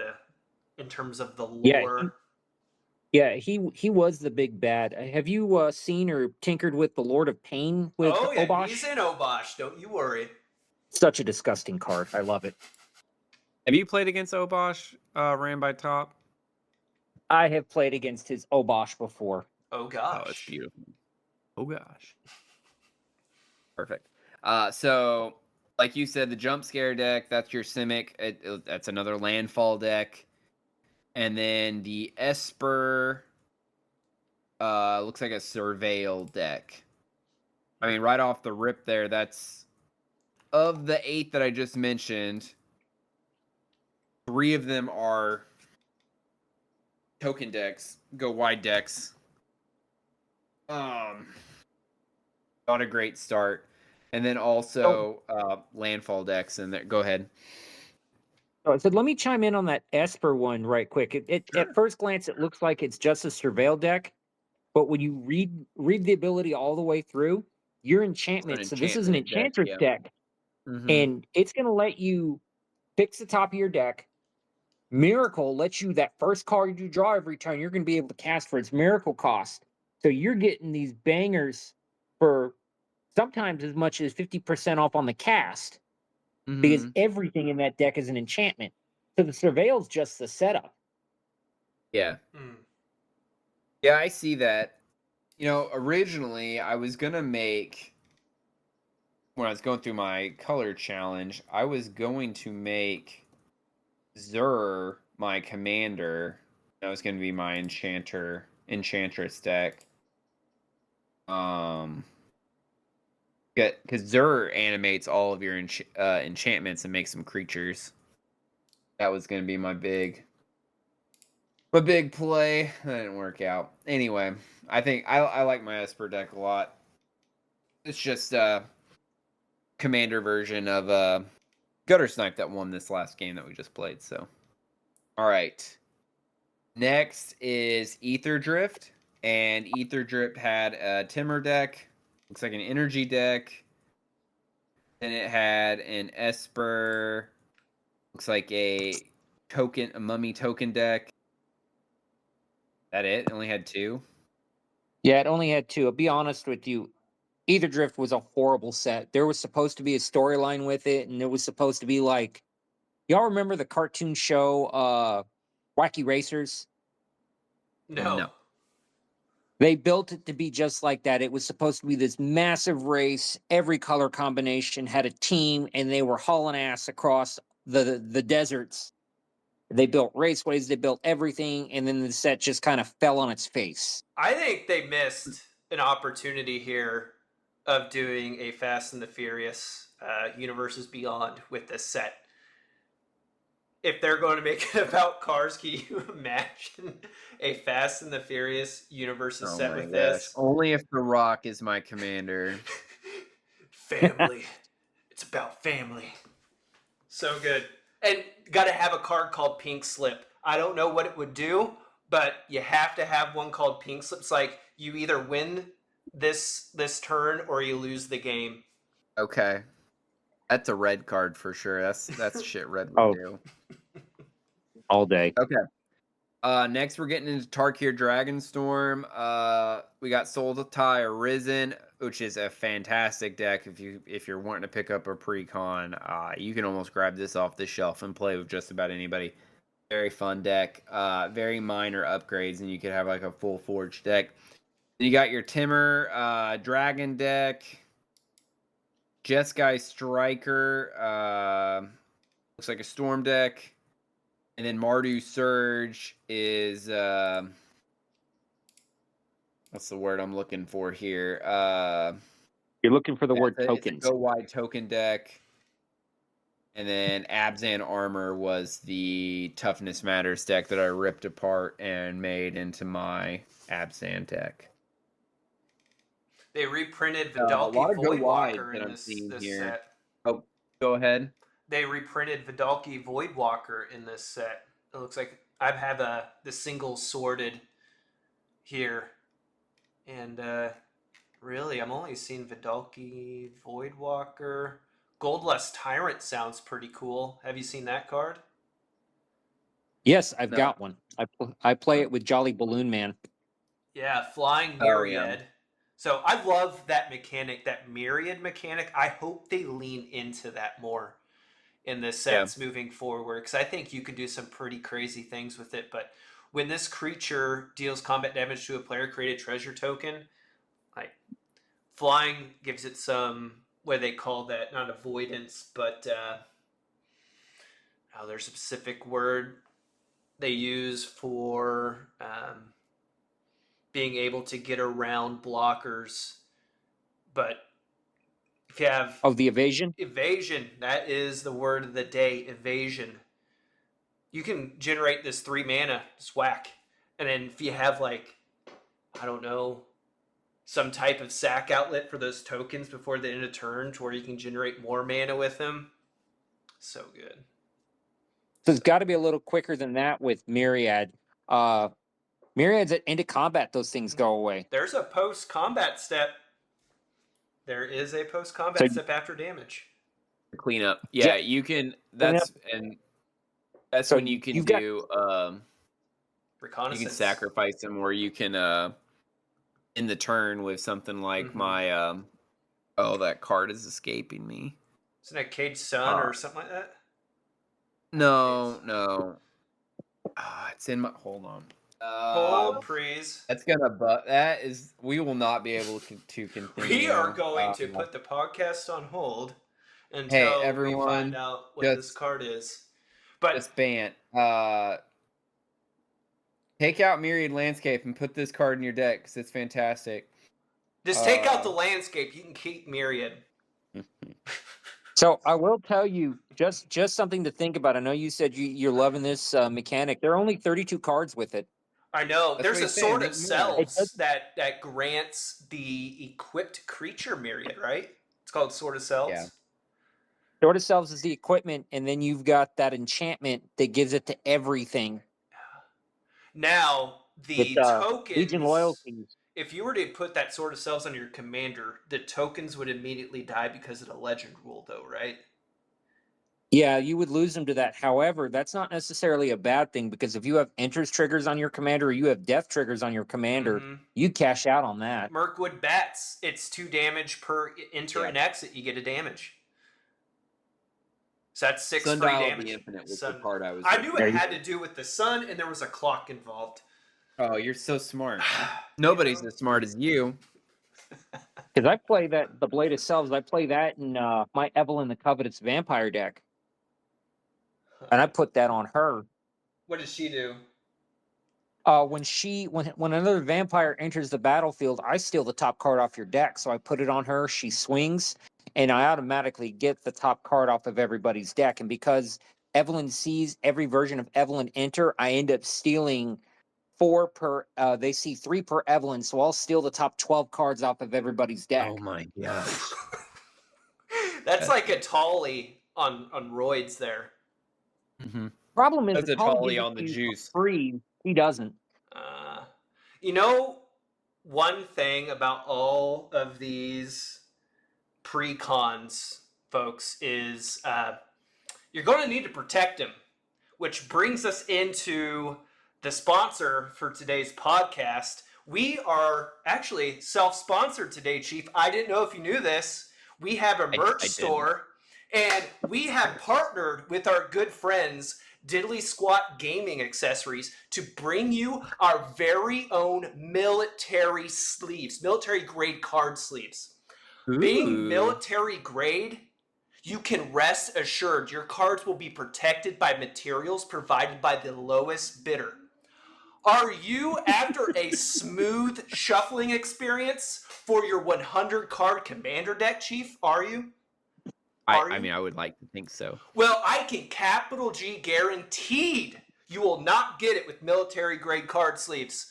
in terms of the Yeah, lore. he was the big bad. Have you seen or tinkered with the Lord of Pain with Oh, yeah, Obosh? he's in Obosh. Don't you worry. Such a disgusting card. I love it. Have you played against Obosh, ran by top? I have played against his Obosh before. Oh, Oh, gosh. it's beautiful. Oh, gosh. Perfect. So, like you said, the jump scare deck, that's your Simic. That's another landfall deck. And then the Esper looks like a surveil deck. I mean, right off the rip there, that's of the 8 that I just mentioned, 3 of them are token decks, go wide decks. Not a great start. And then also landfall decks in there. Go ahead. So I said, let me chime in on that Esper one right quick. Sure. At first glance, it looks like it's just a surveil deck, but when you read the ability all the way through, your enchantment. So this is an enchantment deck, enchantress yeah. deck, Mhm. and it's going to let you fix the top of your deck. Miracle lets you that first card you draw every turn, you're going to be able to cast for its miracle cost. So you're getting these bangers for sometimes as much as 50% off on the cast because Mhm. everything in that deck is an enchantment. So the surveil's just the setup. Yeah. Mm. Yeah, I see that. Originally I was gonna make, when I was going through my color challenge, I was going to make Zur my commander. That was gonna be my enchantress deck. Because Zur animates all of your enchantments and makes them creatures. That was gonna be my big play. That didn't work out. Anyway, I think I like my Esper deck a lot. It's just a commander version of Gutter Snipe that won this last game that we just played. So, all right. Next is Ether Drift, and Ether Drift had a Timber deck. Looks like an energy deck. Then it had an Esper. Looks like a mummy token deck. That it? It only had 2. Yeah, it only had 2. I'll be honest with you. Ether Drift was a horrible set. There was supposed to be a storyline with it, and it was supposed to be like, y'all remember the cartoon show Wacky Racers? No. They built it to be just like that. It was supposed to be this massive race. Every color combination had a team, and they were hauling ass across the deserts. They built raceways, they built everything, and then the set just kind of fell on its face. I think they missed an opportunity here of doing a Fast and the Furious Universes Beyond with this set. If they're going to make it about cars, can you imagine a Fast and the Furious Universes set with this? Only if The Rock is my commander. Family. It's about family. So good. And got to have a card called Pink Slip. I don't know what it would do, but you have to have one called Pink Slip. It's like You either win this turn or you lose the game. Okay. That's a red card for sure. That's shit red would Oh. do. All day. Okay. Next we're getting into Tarkir Dragonstorm. We got Soul to Tie Arisen, which is a fantastic deck if you're wanting to pick up a Precon. You can almost grab this off the shelf and play with just about anybody. Very fun deck. Very minor upgrades, and you could have like a full forge deck. Then you got your Timur Dragon deck. Jeskai Striker. Looks like a Storm deck. And then Mardu Surge is what's the word I'm looking for here? You're looking for the word it's tokens. a go wide token deck. And then Abzan Armor was the Toughness Matters deck that I ripped apart and made into my Abzan deck. They reprinted a lot Vidalki of go wides Voidwalker that in I'm this seeing set. here. Oh, go ahead. They reprinted Vidalki Voidwalker in this set. It looks like I have the single sorted here. And really, I'm only seeing Vidalki Voidwalker. Goldlust Tyrant sounds pretty cool. Have you seen that card? Yes, I've No. got one. I play it with Jolly Balloon Man. Yeah, Flying Myriad. So I love that mechanic, that Myriad mechanic. I hope they lean into that more in the sets moving forward, because I think you could do some pretty crazy things with it. But when this creature deals combat damage to a player, create a treasure token. Like flying gives it some, what they call that, not avoidance, but there's a specific word they use for being able to get around blockers. But if you have the evasion, that is the word of the day, evasion. You can generate this 3 mana, just whack. And then if you have like, I don't know, some type of sack outlet for those tokens before the end of turn to where you can generate more mana with them. So good. So it's got to be a little quicker than that with Myriad. Myriad's at end of combat; those things go away. There's a post-combat step. There is a post-combat step after damage. Clean up. Yeah, you can. That's when you can do. Reconnaissance. You can sacrifice them, or you can in the turn with something like my. That card is escaping me. Isn't it Cage Sun or something like that? No. It's in my. Hold on. Hold, please. That's gonna. That is. We will not be able to continue. We are going to put the podcast on hold until we find out what this card is. But just ban. Take out Myriad Landscape and put this card in your deck because it's fantastic. Just take out the landscape. You can keep Myriad. So I will tell you just something to think about. I know you said you're loving this mechanic. There are only 32 cards with it. I know. There's a Sword of Selves that grants the equipped creature Myriad, right? It's called Sword of Selves. Yeah. Sword of Selves is the equipment, and then you've got that enchantment that gives it to everything. Now, the tokens... Legion loyalties. If you were to put that Sword of Selves on your commander, the tokens would immediately die because of the legend rule, though, right? Yeah, you would lose them to that. However, that's not necessarily a bad thing, because if you have enters triggers on your commander or you have death triggers on your commander, you cash out on that. Mirkwood Bats, it's 2 damage per enter and exit. You get a damage. So that's 6 Sundial free damage. The Infinite was the part I knew it had to do with the sun, and there was a clock involved. Oh, you're so smart. Nobody's as smart as you. Because I play the Blade of Selves. I play that in my Evelyn the Covetous Vampire deck. And I put that on her. What does she do? When another vampire enters the battlefield, I steal the top card off your deck. So I put it on her. She swings, and I automatically get the top card off of everybody's deck. And because Evelyn sees every version of Evelyn enter, I end up stealing 4 per. They see 3 per Evelyn, so I'll steal the top 12 cards off of everybody's deck. Oh my gosh! That's like a Tolly on roids there. Problem is, that's a Tolly on the juice. Free, he doesn't. You know one thing about all of these Precons, folks, is you're going to need to protect them, which brings us into the sponsor for today's podcast. We are actually self-sponsored today, Chief. I didn't know if you knew this. We have a merch store, and we have partnered with our good friends Diddly Squat Gaming Accessories to bring you our very own military sleeves, military grade card sleeves. Ooh. Being military grade, you can rest assured your cards will be protected by materials provided by the lowest bidder. Are you after a smooth shuffling experience for your 100 card commander deck, Chief? Are you? I mean, I would like to think so. Well, I can capital G guaranteed you will not get it with military grade card sleeves.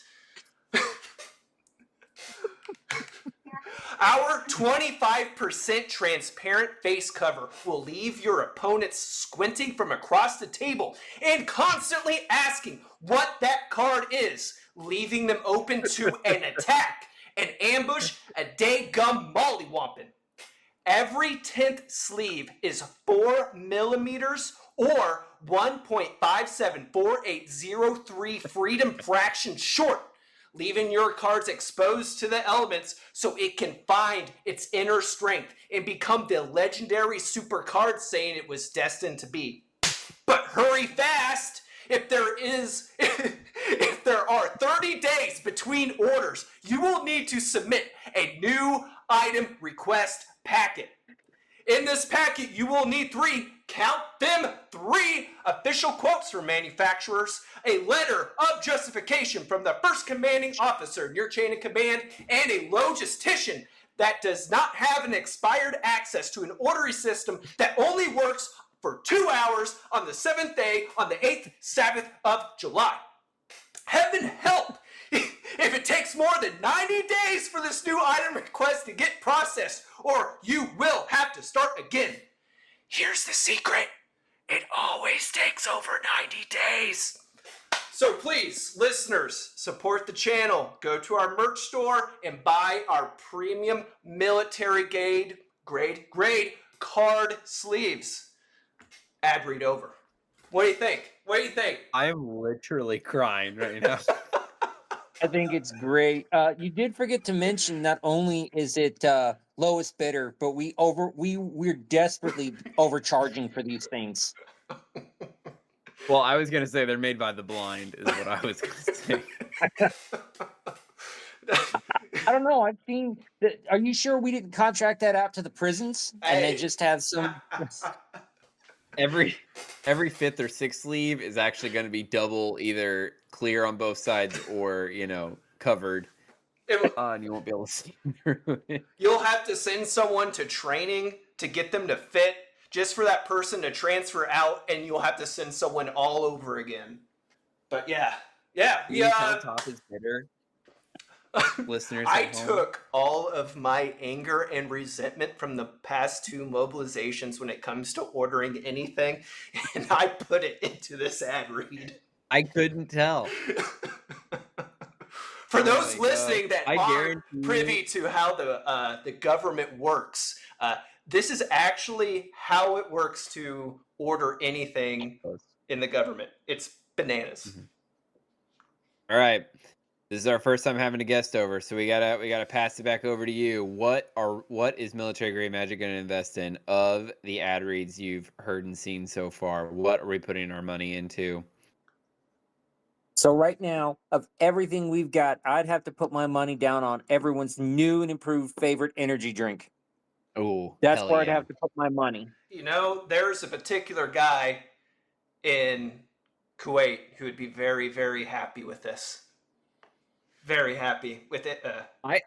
Our 25% transparent face cover will leave your opponents squinting from across the table and constantly asking what that card is, leaving them open to an attack, an ambush, a day-gum mollywompin'. Every 10th sleeve is 4 millimeters or 1.574803 freedom fraction short, leaving your cards exposed to the elements so it can find its inner strength and become the legendary super card saying it was destined to be. But hurry fast! If there are 30 days between orders, you will need to submit a new item request packet. In this packet, you will need 3 official quotes from manufacturers, a letter of justification from the first commanding officer in your chain of command, and a logistician that does not have an expired access to an ordery system that only works for 2 hours on the 7th day on the 8th Sabbath of July. Heaven help if it takes more than 90 days for this new item request to get processed, or you will have to start again. Here's the secret. It always takes over 90 days. So please, listeners, support the channel. Go to our merch store and buy our premium military grade card sleeves. Ad read over. What do you think? What do you think? I'm literally crying right now. I think it's great. You did forget to mention not only is it lowest bidder, but we're desperately overcharging for these things. Well, I was gonna say they're made by the blind, is what I was gonna say. I don't know. I've seen that. Are you sure we didn't contract that out to the prisons and they just have some? Every 5th or 6th sleeve is actually going to be double, either clear on both sides or covered, and you won't be able to see through it. You'll have to send someone to training to get them to fit, just for that person to transfer out, and you'll have to send someone all over again. But yeah. Top is bitter. Listeners, I took all of my anger and resentment from the past 2 mobilizations when it comes to ordering anything, and I put it into this ad read. I couldn't tell. For those listening that aren't privy to how the government works, this is actually how it works to order anything in the government. It's bananas. Mm-hmm. All right. This is our first time having a guest over, so we gotta pass it back over to you. What is Military Grade Magic going to invest in of the ad reads you've heard and seen so far? What are we putting our money into? So right now, of everything we've got, I'd have to put my money down on everyone's new and improved favorite energy drink. Oh, that's where I'd have to put my money. There's a particular guy in Kuwait who would be very, very happy with this. Very happy with it. I'd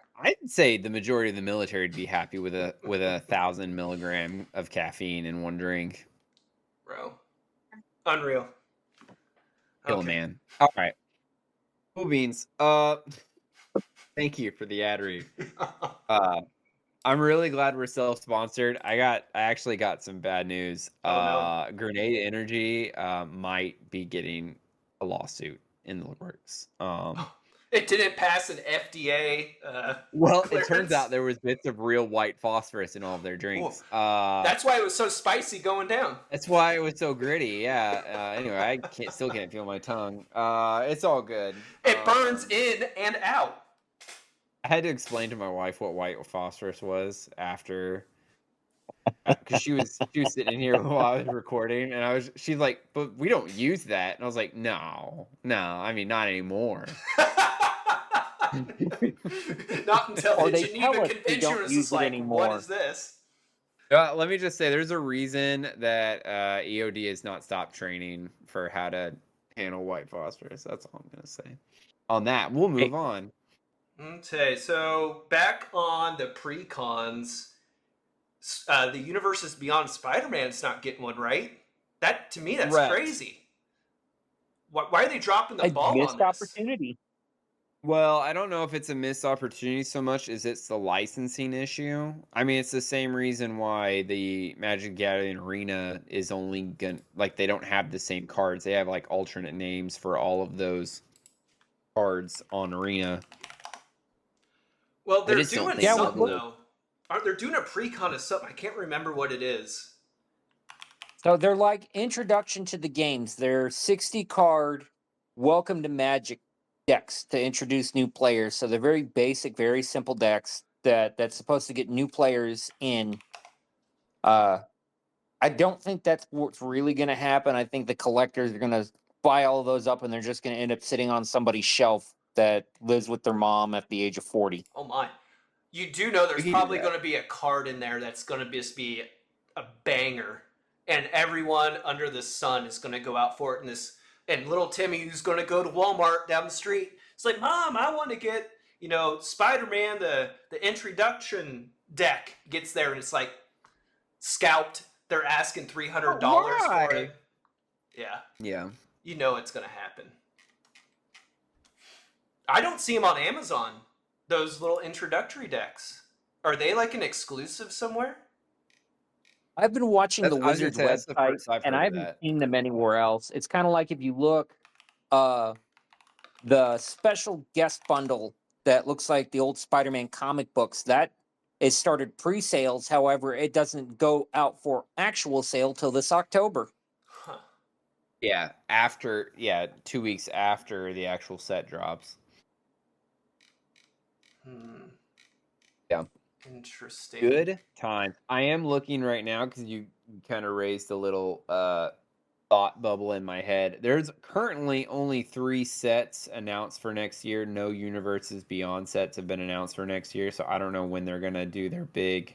say the majority of the military would be happy with a 1,000 milligram of caffeine in one drink. Bro, unreal. Kill man. All right. Cool beans. Thank you for the ad read. I'm really glad we're self-sponsored. I actually got some bad news. Grenade Energy might be getting a lawsuit in the works. It didn't pass an FDA. Well, it clearance. turns out there was bits of real white phosphorus in all of their drinks. That's why it was so spicy going down. That's why it was so gritty. Yeah. Anyway, I still can't feel my tongue. It's all good. It burns in and out. I had to explain to my wife what white phosphorus was after, because she was sitting in here while I was recording, and she's like, "But we don't use that," and I was like, "No, I mean not anymore." Not until Or the they tell Geneva us they don't Convention use is it like, anymore. what is this? Let me just say, there's a reason that EOD has not stopped training for how to handle white phosphorus. That's all I'm gonna say. On that, we'll move on. Okay, so back on the Precons, the universes beyond Spider-Man's not getting one right. That, to me, that's Correct. crazy. Why are they dropping the A ball missed on this? opportunity. Well, I don't know if it's a missed opportunity so much as it's the licensing issue. I mean, it's the same reason why the Magic the Gathering Arena is only gonna, like, they don't have the same cards. They have like alternate names for all of those cards on Arena. Well, they're just don't doing think something, they'll- though. They're doing a Precon of something. I can't remember what it is. So they're like introduction to the games. They're 60 card welcome to Magic decks to introduce new players. So they're very basic, very simple decks that's supposed to get new players in. I don't think that's what's really going to happen. I think the collectors are going to buy all of those up, and they're just going to end up sitting on somebody's shelf that lives with their mom at the age of 40. Oh my! You do know there's We can do probably that. going to be a card in there that's going to just be a banger, and everyone under the sun is going to go out for it. And little Timmy, who's going to go to Walmart down the street, it's like, Mom, I want to get Spider-Man the introduction deck. Gets there and it's like scalped. They're asking $300 for it. Yeah, Yeah. you know it's going to happen. I don't see them on Amazon. Those little introductory decks. Are they like an exclusive somewhere? I've been watching the I was gonna Wizards say, that's the website, first I've and heard I of haven't that. seen them anywhere else. It's kind of like if you look, the special guest bundle that looks like the old Spider-Man comic books, that is started pre-sales. However, it doesn't go out for actual sale till this October. Huh. Yeah, 2 weeks after the actual set drops. Yeah. Interesting. Good time. I am looking right now because you kind of raised a little thought bubble in my head. There's currently only 3 sets announced for next year. No Universes Beyond sets have been announced for next year, so I don't know when they're gonna do their big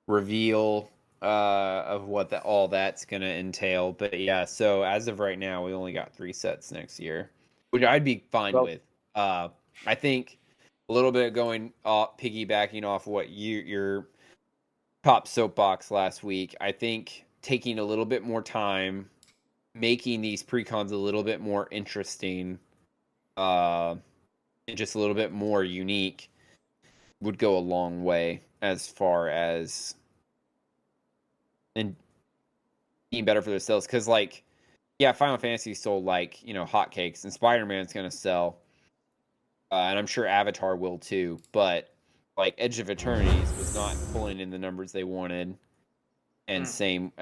reveal of what all that's gonna entail. But yeah, so as of right now, we only got 3 sets next year, which I'd be fine with. I think a little bit going piggybacking off what your top soapbox last week. I think taking a little bit more time, making these precons a little bit more interesting, and just a little bit more unique would go a long way as far as and being better for themselves. Because Final Fantasy sold hotcakes, and Spider-Man's gonna sell, and I'm sure Avatar will too. But Edge of Eternities was not pulling in the numbers they wanted, and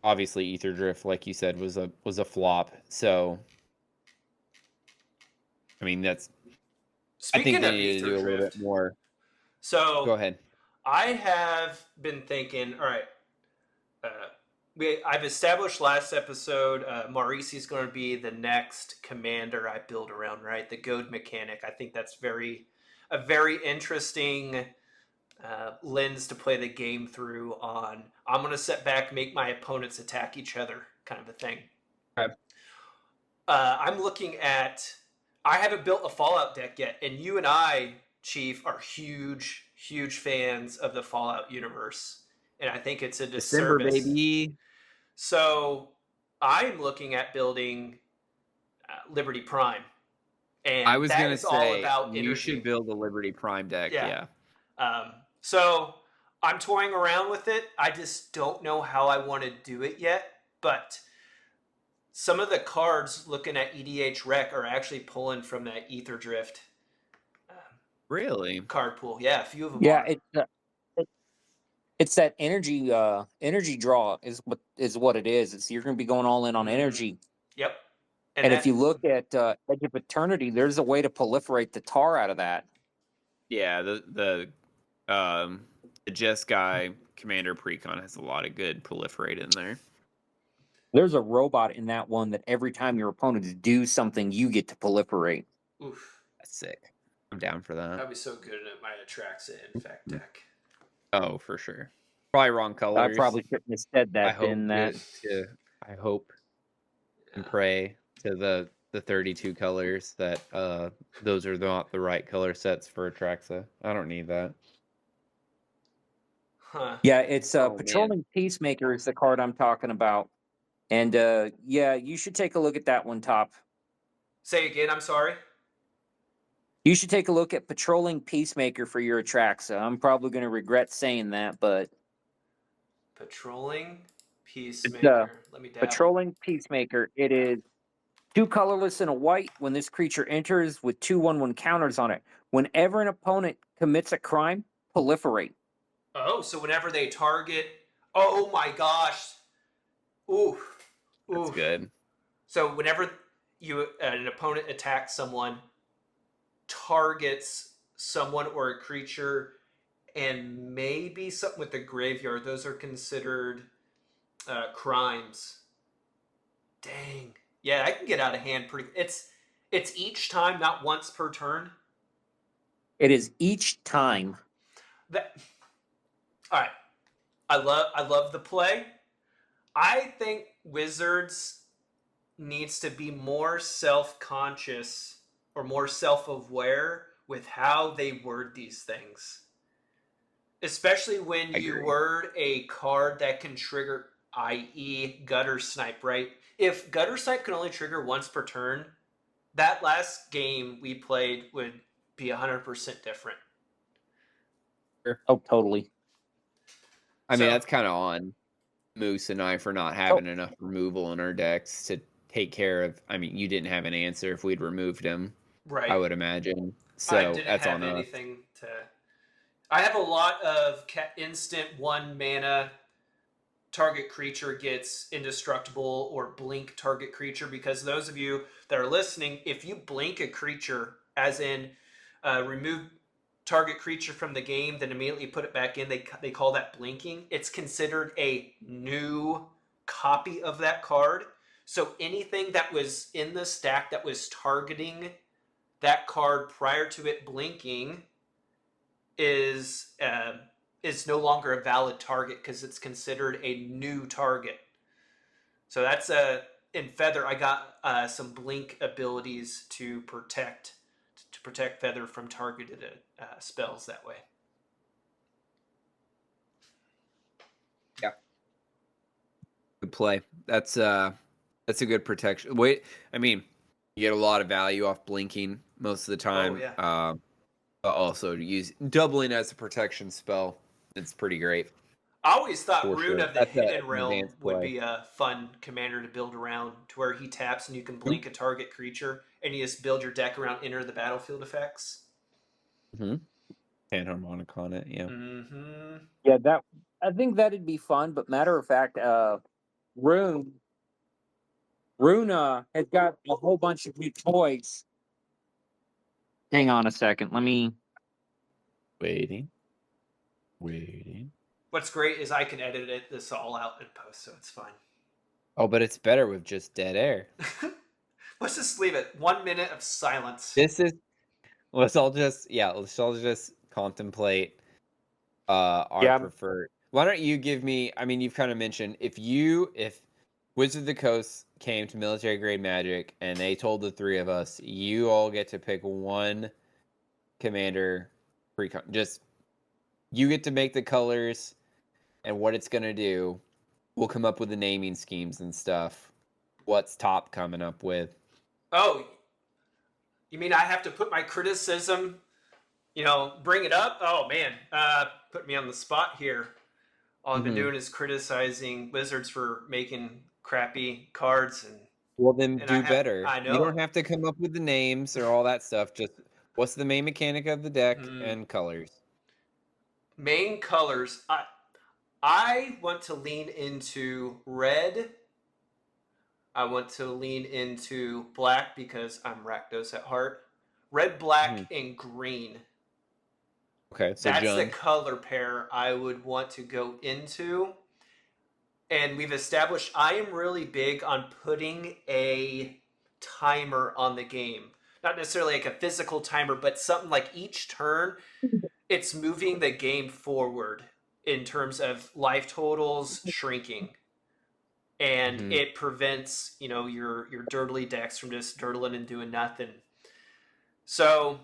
obviously Ether Drift, like you said, was a flop. So I mean, Speaking I think they of need to Ether do a Drift, little bit more. so Go ahead. I have been thinking. All right, I've established last episode. Mauricie's going to be the next commander I build around. Right, the goad mechanic. I think that's a very interesting lens to play the game through. I'm going to sit back, make my opponents attack each other, kind of a thing. Okay. I'm looking at. I haven't built a Fallout deck yet, and you and I, Chief, are huge fans of the Fallout universe, and I think it's a December, disservice. baby. So I'm looking at building Liberty Prime, and I was that gonna is all say about you energy. should build a Liberty Prime deck. Yeah. So I'm toying around with it. I just don't know how I want to do it yet. But some of the cards looking at EDH Rec are actually pulling from that Ether Drift Really? card pool. Yeah, a few of them Yeah, are. it's that energy draw is what it is. It's you're going to be going all in on energy. Yep. And if you look at Edge of Eternity, there's a way to proliferate the tar out of that. Yeah, the Jeskai Commander Precon has a lot of good proliferate in there. There's a robot in that one that every time your opponents do something, you get to proliferate. Oof. That's sick. I'm down for that. That'd be so good in my Atraxa Infect deck. Oh, for sure. Probably wrong colors. I probably shouldn't have said that. I hope and pray to the 32 colors that those are not the right color sets for Atraxa. I don't need that. Huh. Yeah, it's man. Patrolling Peacemaker is the card I'm talking about. And yeah, you should take a look at that one, Top. Say again, I'm sorry. You should take a look at Patrolling Peacemaker for your Atraxa. I'm probably going to regret saying that, but Patrolling Peacemaker. Let me dabble. Patrolling Peacemaker. It is 2 colorless and a white. When this creature enters with 2/1/1 counters on it, whenever an opponent commits a crime, proliferate. Oh, so whenever they target, oh my gosh, ooh, That's good. So whenever an opponent attacks someone, targets someone or a creature, and maybe something with the graveyard, those are considered crimes. Dang, yeah, I can get out of hand pretty. It's each time, not once per turn. It is each time. That. All right, I love the play. I think Wizards needs to be more self-conscious or more self-aware with how they word these things. Especially when you word a card that can trigger, i.e. Gutter Snipe, right? If Gutter Snipe can only trigger once per turn, that last game we played would be 100% different. Oh, totally. I mean, that's kind of on Moose and I for not having enough removal in our decks to take care of. I mean, you didn't have an answer if we'd removed him, right? I would imagine. So I didn't that's have on anything to. I have a lot of instant 1 mana target creature gets indestructible or blink target creature, because those of you that are listening, if you blink a creature, as in remove target creature from the game, then immediately put it back in, they call that blinking. It's considered a new copy of that card. So anything that was in the stack that was targeting that card prior to it blinking is no longer a valid target because it's considered a new target. So that's in Feather, I got some blink abilities to protect Feather from targeted spells that way. Yeah. Good play. That's a good protection. Wait, I mean, you get a lot of value off blinking most of the time. Oh, yeah. But also doubling as a protection spell. It's pretty great. I always thought For Rune sure. of the That's Hidden an Realm advanced would play. be a fun commander to build around, to where he taps and you can blink a target creature and you just build your deck around enter the battlefield effects. Mm-hmm. Panharmonic on it, yeah. Mm-hmm. Yeah, I think that'd be fun. But matter of fact, Rune has got a whole bunch of new toys. Hang on a second. Let me. Waiting. What's great is I can edit this all out in post, so it's fine. Oh, but it's better with just dead air. Let's just leave it. 1 minute of silence. Let's all just contemplate our preferred. Why don't you give me, I mean, you've kind of mentioned, if Wizard of the Coast came to Military Grade Magic and they told the 3 of us, you all get to pick one commander precon. Just, you get to make the colors and what it's going to do. We'll come up with the naming schemes and stuff. What's Top coming up with? Oh, you mean I have to put my criticism, bring it up? Oh, man, put me on the spot here. All I've been doing is criticizing Wizards for making crappy cards, and Well, then And do better. I You know. don't have to come up with the names or all that stuff. Just what's the main mechanic of the deck Hmm. and colors. Main colors. I want to lean into red. I want to lean into black because I'm Rakdos at heart. Red, black, Mhm. and green. Okay, so That's the Jund. color pair I would want to go into. And we've established I am really big on putting a timer on the game. Not necessarily like a physical timer, but something like each turn, it's moving the game forward in terms of life totals shrinking. And Mhm. it prevents, your dirtly decks from just dirtling and doing nothing. So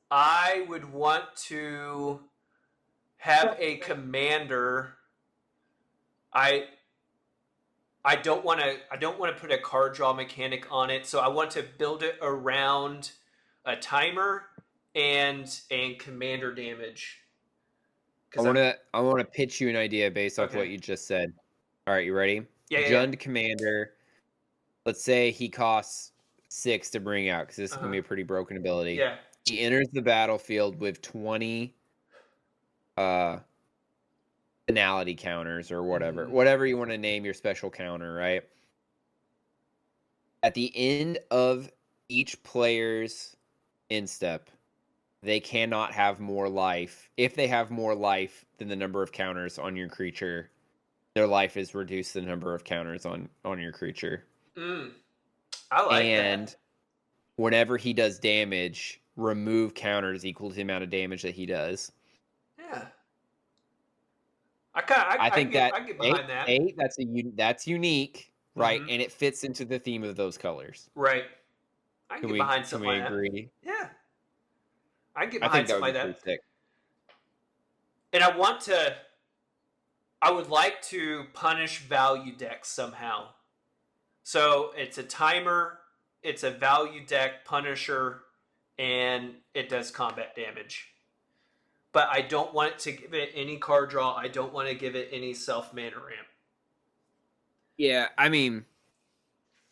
I would want to have a commander. I I don't want to put a card draw mechanic on it, so I want to build it around a timer and commander damage. I Because wanna pitch you an idea based off what okay, you just said. All right, you ready? yeah. Jund Commander. Let's say he costs 6 to bring out because this is gonna Uh-huh. be a pretty broken ability. Yeah. He enters the battlefield with 20 uh finality counters or whatever. Mhm. Whatever you want to name your special counter, right? At the end of each player's instep, they cannot have more life. If they have more life than the number of counters on your creature, their life is reduced to the number of counters on your creature. I like that. And whenever he does damage, remove counters equal to the amount of damage that he does. Yeah. I kind of I I can think get that I can get behind that. that's unique, right? Hmm. And it fits into the theme of those colors. Right. I can Can get we behind can something we like that. agree? Yeah. I can get I think behind that something would like be that. pretty sick. And I would like to punish value decks somehow. So it's a timer, it's a value deck punisher, and it does combat damage. But I don't want to give it any card draw. I don't want to give it any self mana ramp. Yeah,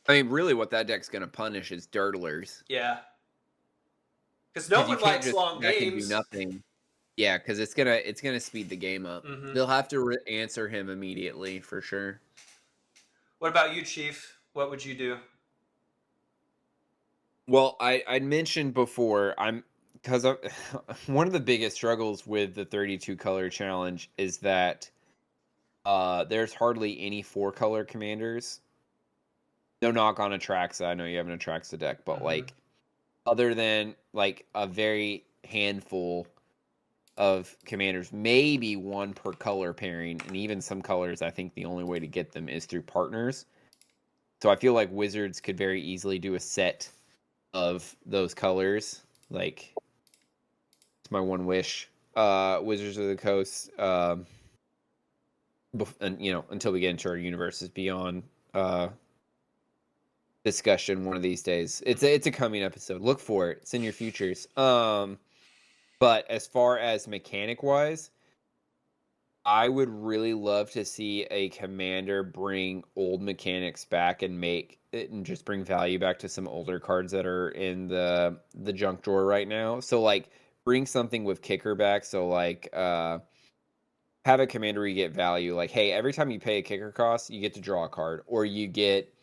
really, what that deck's gonna punish is dirtlers Yeah. Because no because you one can't likes just long that can do games. nothing. Yeah, because it's gonna speed the game up. Mm-hmm. They'll have to answer him immediately for sure. What about you, Chief? What would you do? Well, I mentioned before because one of the biggest struggles with the 32 color challenge is that there's hardly any 4-color commanders. No knock on Atraxa. I know you have an Atraxa deck, but Mm-hmm. like other than like a very handful of commanders, maybe one per color pairing, and even some colors, I think the only way to get them is through partners. So I feel like Wizards could very easily do a set of those colors. Like it's my one wish. Wizards of the Coast. And until we get into our universes beyond discussion one of these days. It's a coming episode. Look for it. It's in your futures. But as far as mechanic wise, I would really love to see a commander bring old mechanics back and make it and just bring value back to some older cards that are in the junk drawer right now. So like bring something with kicker back. So like have a commander where you get value. Like, hey, every time you pay a kicker cost, you get to draw a card, or you get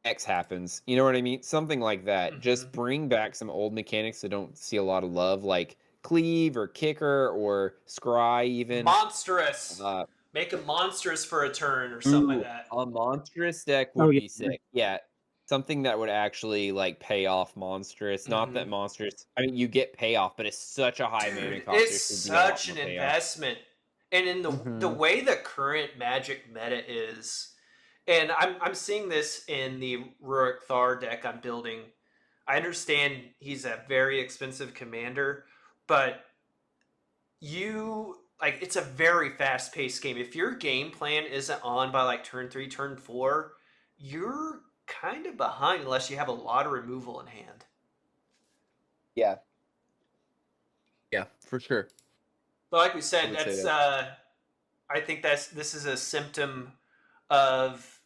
X happens. You know what I mean? Something like that. Mm-hmm. Just bring back some old mechanics that don't see a lot of love, like cleave or kicker or scry even. Monstrous. Uh, Make him monstrous for a turn or something like ooh, that. a monstrous deck Oh would yeah. be sick. Yeah, something that would actually like pay off monstrous. Not that Mm-hmm. monstrous. I mean, you get payoff, but it's such a high mana Dude, cost. There it's should be a lot such more an payoff. investment. And in the Mhm. way the current Magic meta is, and I'm seeing this in the Rurik Thar deck I'm building. I understand he's a very expensive commander, but it's a very fast paced game. If your game plan isn't on by like turn 3, turn 4, you're kind of behind unless you have a lot of removal in hand. Yeah. Yeah, for sure. But like we I said, would say that's that. I think this is a symptom of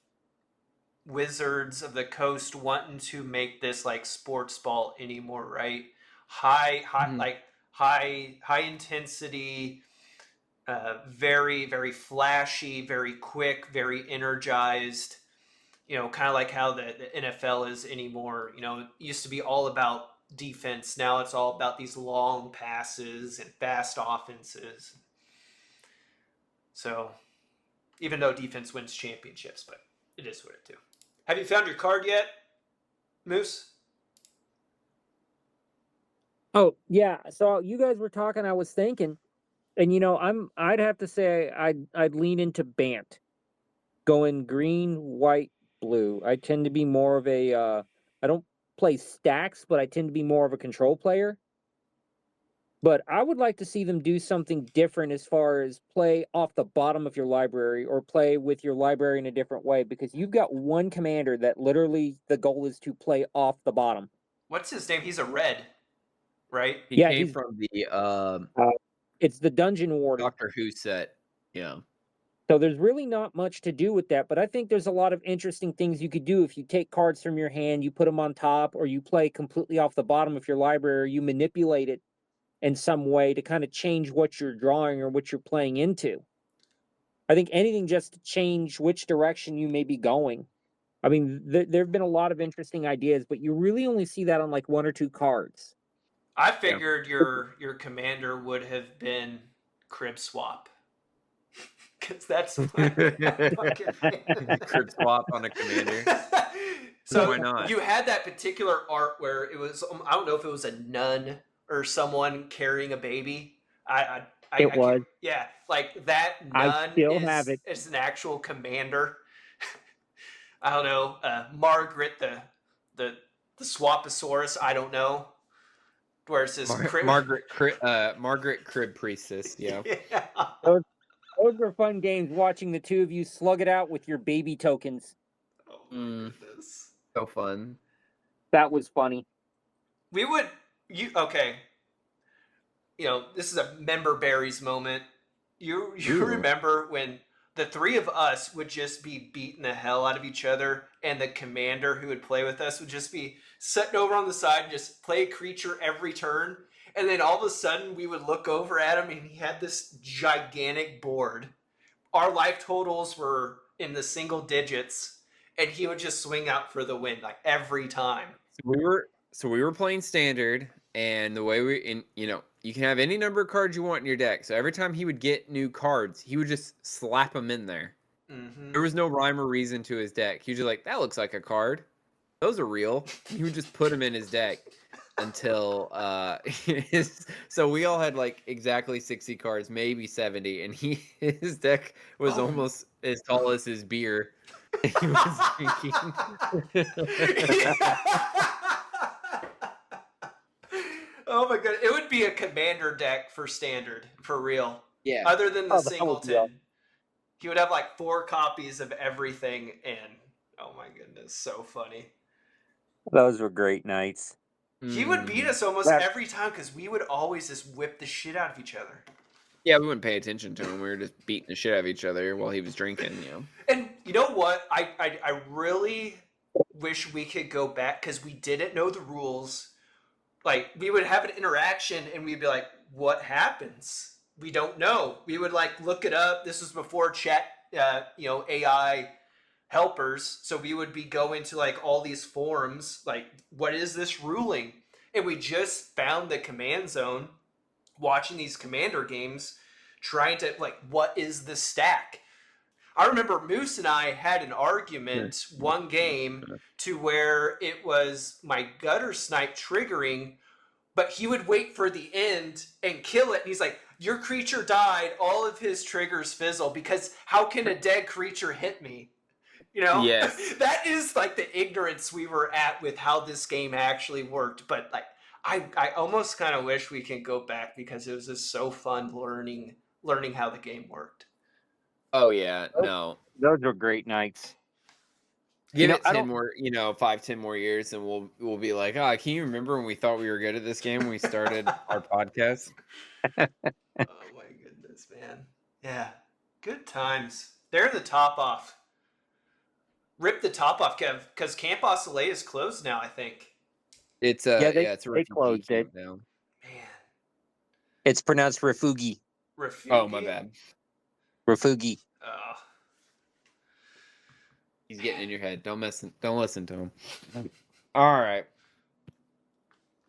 Wizards of the Coast wanting to make this like sports ball anymore, right? High, Mhm. high intensity, very, very flashy, very quick, very energized. Kind of like how the NFL is anymore. It used to be all about defense. Now it's all about these long passes and fast offenses. So, even though defense wins championships, but it is what it do. Have you found your card yet, Moose? Oh yeah. So you guys were talking. I was thinking, and I'd have to say I'd lean into Bant, going green, white, blue. I tend to be more of a I don't play stacks, but I tend to be more of a control player. But I would like to see them do something different as far as play off the bottom of your library or play with your library in a different way, because you've got one commander that literally the goal is to play off the bottom. What's his name? He's a red, right? He Yeah, came he's from the it's the dungeon warden. Doctor Who set. Yeah. So there's really not much to do with that, but I think there's a lot of interesting things you could do if you take cards from your hand, you put them on top, or you play completely off the bottom of your library, you manipulate it in some way to kind of change what you're drawing or what you're playing into. I think anything just to change which direction you may be going. I mean, there have been a lot of interesting ideas, but you really only see that on like one or two cards. I Yeah. figured your commander would have been Crib Swap. Because that's what Crib swap on a commander. So why not? You had that particular art where it was, I don't know if it was a nun or someone carrying a baby. It was. Yeah, like that I nun still have it. is an actual commander. I don't know, Margaret the Swaposaurus. I don't know. Where it says Margaret Crib Priestess. Yeah. Yeah. Those were fun games watching the two of you slug it out with your baby tokens. Oh my goodness. So fun. That was funny. Okay. This is a member berries moment. You Ooh. remember when the three of us would just be beating the hell out of each other, and the commander who would play with us would just be sitting over on the side and just play a creature every turn. And then all of a sudden we would look over at him and he had this gigantic board. Our life totals were in the single digits, and he would just swing out for the win like every time. So we were playing standard, and the way you can have any number of cards you want in your deck. So every time he would get new cards, he would just slap them in there. Mm-hmm. There was no rhyme or reason to his deck. He was just like, that looks like a card. Those are real. He would just put them in his deck until so we all had like exactly 60 cards, maybe 70, and his deck was almost as tall as his beer. He was drinking. Oh my god, it would be a commander deck for standard, for real. Yeah. Other than the Oh, that would be singleton. He would have like 4 copies of everything, and oh my goodness, so funny. Those were great nights. He would beat us almost every time because we would always just whip the shit out of each other. Yeah, we wouldn't pay attention to him. We were just beating the shit out of each other while he was drinking, And you know what? I really wish we could go back because we didn't know the rules. Like, we would have an interaction and we'd be like, what happens? We don't know. We would like look it up. This was before chat, AI helpers. So we would be going to like all these forums, like, what is this ruling? And we just found the command zone, watching these commander games, trying to like, what is the stack? I remember Moose and I had an argument one game to where it was my gutter snipe triggering, but he would wait for the end and kill it. And he's like, your creature died. All of his triggers fizzle because how can a dead creature hit me? Yes. That is like the ignorance we were at with how this game actually worked. But like, I almost kind of wish we could go back because it was just so fun learning how the game worked. Oh yeah, no. Those were great nights. Give it 10 more, 5-10 more years, and we'll be like, can you remember when we thought we were good at this game when we started our podcast? Oh my goodness, man. Yeah. Good times. They're the top off. rip the top off, Kev, because Camp Osile is closed now, I think. It's it's a they refugee closed it. camp now. Man. It's pronounced refugi. Refugi? Oh, my bad. Refugi. Oh. He's getting in your head. Don't listen to him. All right.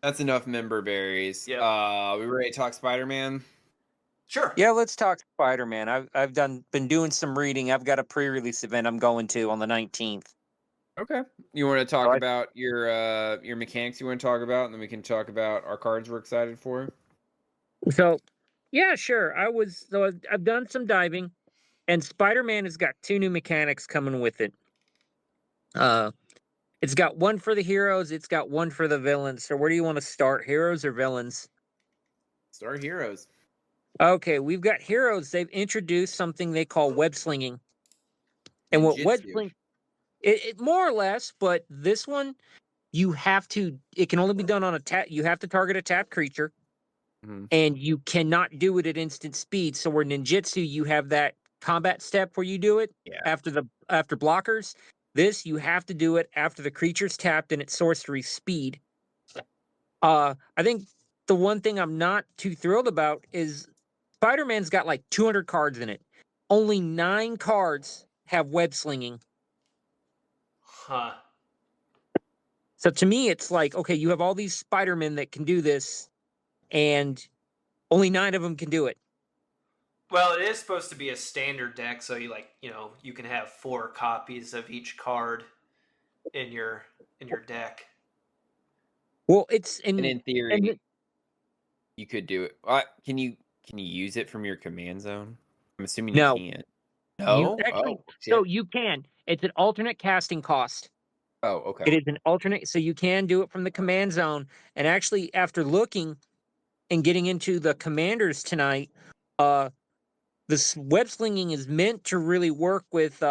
That's enough member berries. Yep. We ready to talk Spider-Man? Sure. Yeah, let's talk Spider-Man. I've been doing some reading. I've got a pre-release event I'm going to on the 19th. Okay. You want to talk Right. about your mechanics you want to talk about, and then we can talk about our cards we're excited for? So, yeah, sure. I've done some diving, and Spider-Man has got 2 new mechanics coming with it. It's got one for the heroes, it's got one for the villains. So where do you want to start, heroes or villains? Star Heroes. Okay, we've got heroes. They've introduced something they call web slinging. And what web Ninjutsu. sling it more or less, but this one it can only be done on a tap. You have to target a tapped creature, and you cannot do it at instant speed. So where ninjutsu, you have that combat step where you do it after blockers. This you have to do it after the creature's tapped and its sorcery speed. I think the one thing I'm not too thrilled about is Spider-Man's got like 200 cards in it. Only 9 cards have web slinging. Huh. So to me, it's like, okay, you have all these Spider-Men that can do this, and only 9 of them can do it. Well, it is supposed to be a standard deck, so you can have 4 copies of each card in your deck. Well, it's And in theory, you could do it. Can you use it from your command zone? I'm assuming No. you can't. No. So you can. It's an alternate casting cost. Oh, okay. It is an alternate, so you can do it from the command zone. And actually, after looking and getting into the commanders tonight, this web slinging is meant to really work with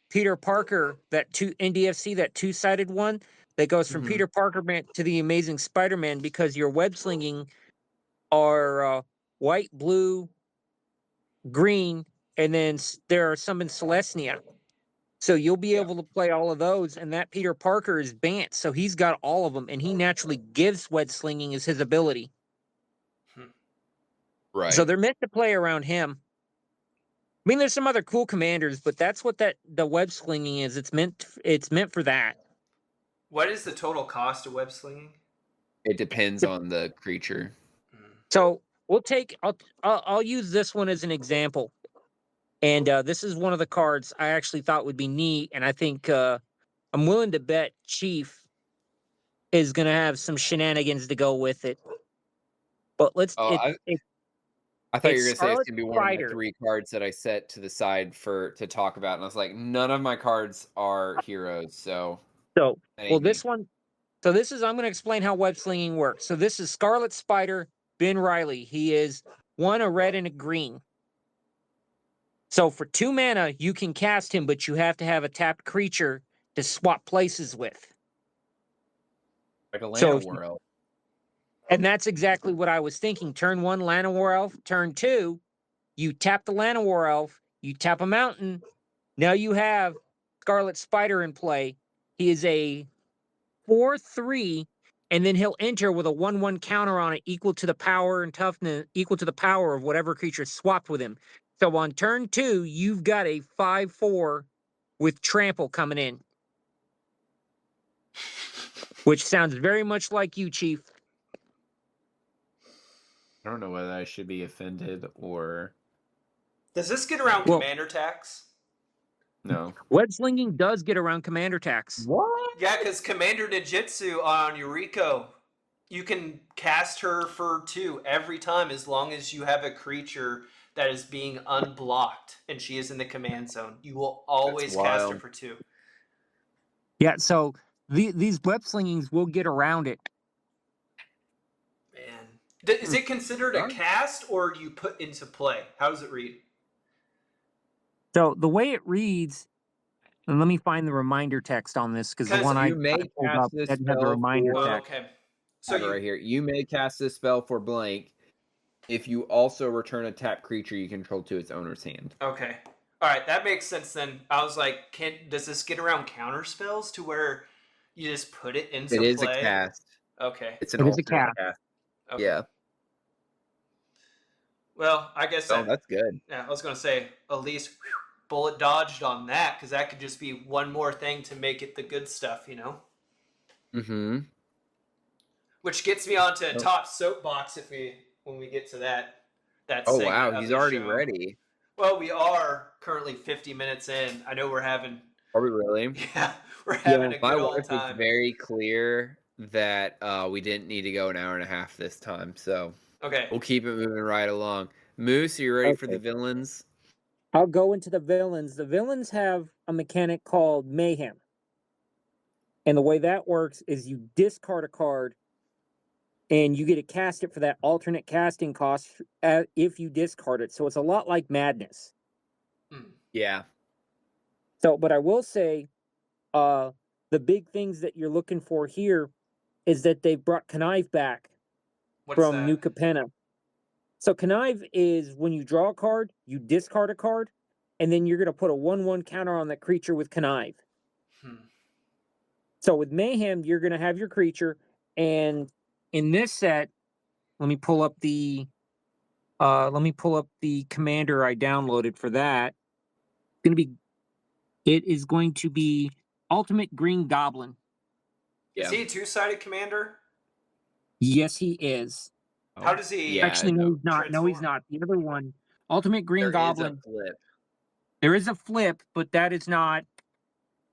Peter Parker, that NDFC, that 2-sided one that goes from Peter Parker to the Amazing Spider-Man, because your web slinging are white, blue, green, and then there are some in Celestia. So you'll be able to play all of those, and that Peter Parker is Bant, so he's got all of them, and he naturally gives web slinging as his ability. Right. So they're meant to play around him. I mean, there's some other cool commanders, but that's what the web slinging is. It's meant for that. What is the total cost of web slinging? It depends on the creature. So I'll use this one as an example. And this is one of the cards I actually thought would be neat, and I think I'm willing to bet Chief is going to have some shenanigans to go with it. But I thought you were going to say it's Scarlet going to be one of Spider. my 3 cards that I set to the side to talk about, and I was like, none of my cards are heroes, so. This one. So this is I'm going to explain how web slinging works. So this is Scarlet Spider, Ben Reilly. He is 1 a red and a green. So for 2 mana, you can cast him, but you have to have a tapped creature to swap places with. Like a Llanowar Elf. And that's exactly what I was thinking. Turn 1, Llanowar Elf. Turn 2, you tap the Llanowar Elf. You tap a mountain. Now you have Scarlet Spider in play. He is a 4/3, and then he'll enter with a 1/1 counter on it equal to the power and toughness, equal to the power of whatever creature swapped with him. So on turn 2, you've got a 5/4 with trample coming in, which sounds very much like you, Chief. I don't know whether I should be offended or. Does this get around commander tax? No. Web slinging does get around commander tax. What? Yeah, because Commander Ninjutsu on Yuriko, you can cast her for 2 every time as long as you have a creature that is being unblocked and she is in the command zone. You will always cast her for 2. Yeah, so these web slingings will get around it. Man. Is it considered a cast or you put into play? How does it read? So the way it reads, and let me find the reminder text on this, because the one I pulled up doesn't have the reminder text. Okay. So right here. You may cast this spell for blank if you also return a tapped creature you control to its owner's hand. Okay. All right, that makes sense then. I was like, does this get around counter spells to where you just put it into It is a play? cast. Okay. It's an It is a alternate cast. cast. Okay. Yeah. Well, I guess Oh, that's good. yeah, I was going to say at least bullet dodged on that because that could just be one more thing to make it the good stuff, you know? Mm-hmm. Which gets me onto Oh. top soapbox when we get to that Oh segment wow, of he's the already show. ready. Well, we are currently 50 minutes in. I know we're having Are we really? yeah, we're having a My good old wife was time. very clear that we didn't need to go an hour and a half this time, so Okay. we'll keep it moving right along. Moose, are you ready for the Okay. villains? I'll go into the villains. The villains have a mechanic called Mayhem. And the way that works is you discard a card and you get to cast it for that alternate casting cost if you discard it. So it's a lot like Madness. Yeah. So, but I will say, the big things that you're looking for here is that they've brought Connive back What's from that? New Capenna. So Connive is when you draw a card, you discard a card, and then you're going to put a 1/1 counter on that creature with Connive. So with Mayhem, you're going to have your creature, and in this set, let me pull up the commander I downloaded for that. It is going to be Ultimate Green Goblin. Is he a two-sided commander? Yes, he is. How does he? Yeah, Actually, no, no, he's not. No, he's not. The other one, Ultimate Green there Goblin. is a flip. There is a flip, but that is not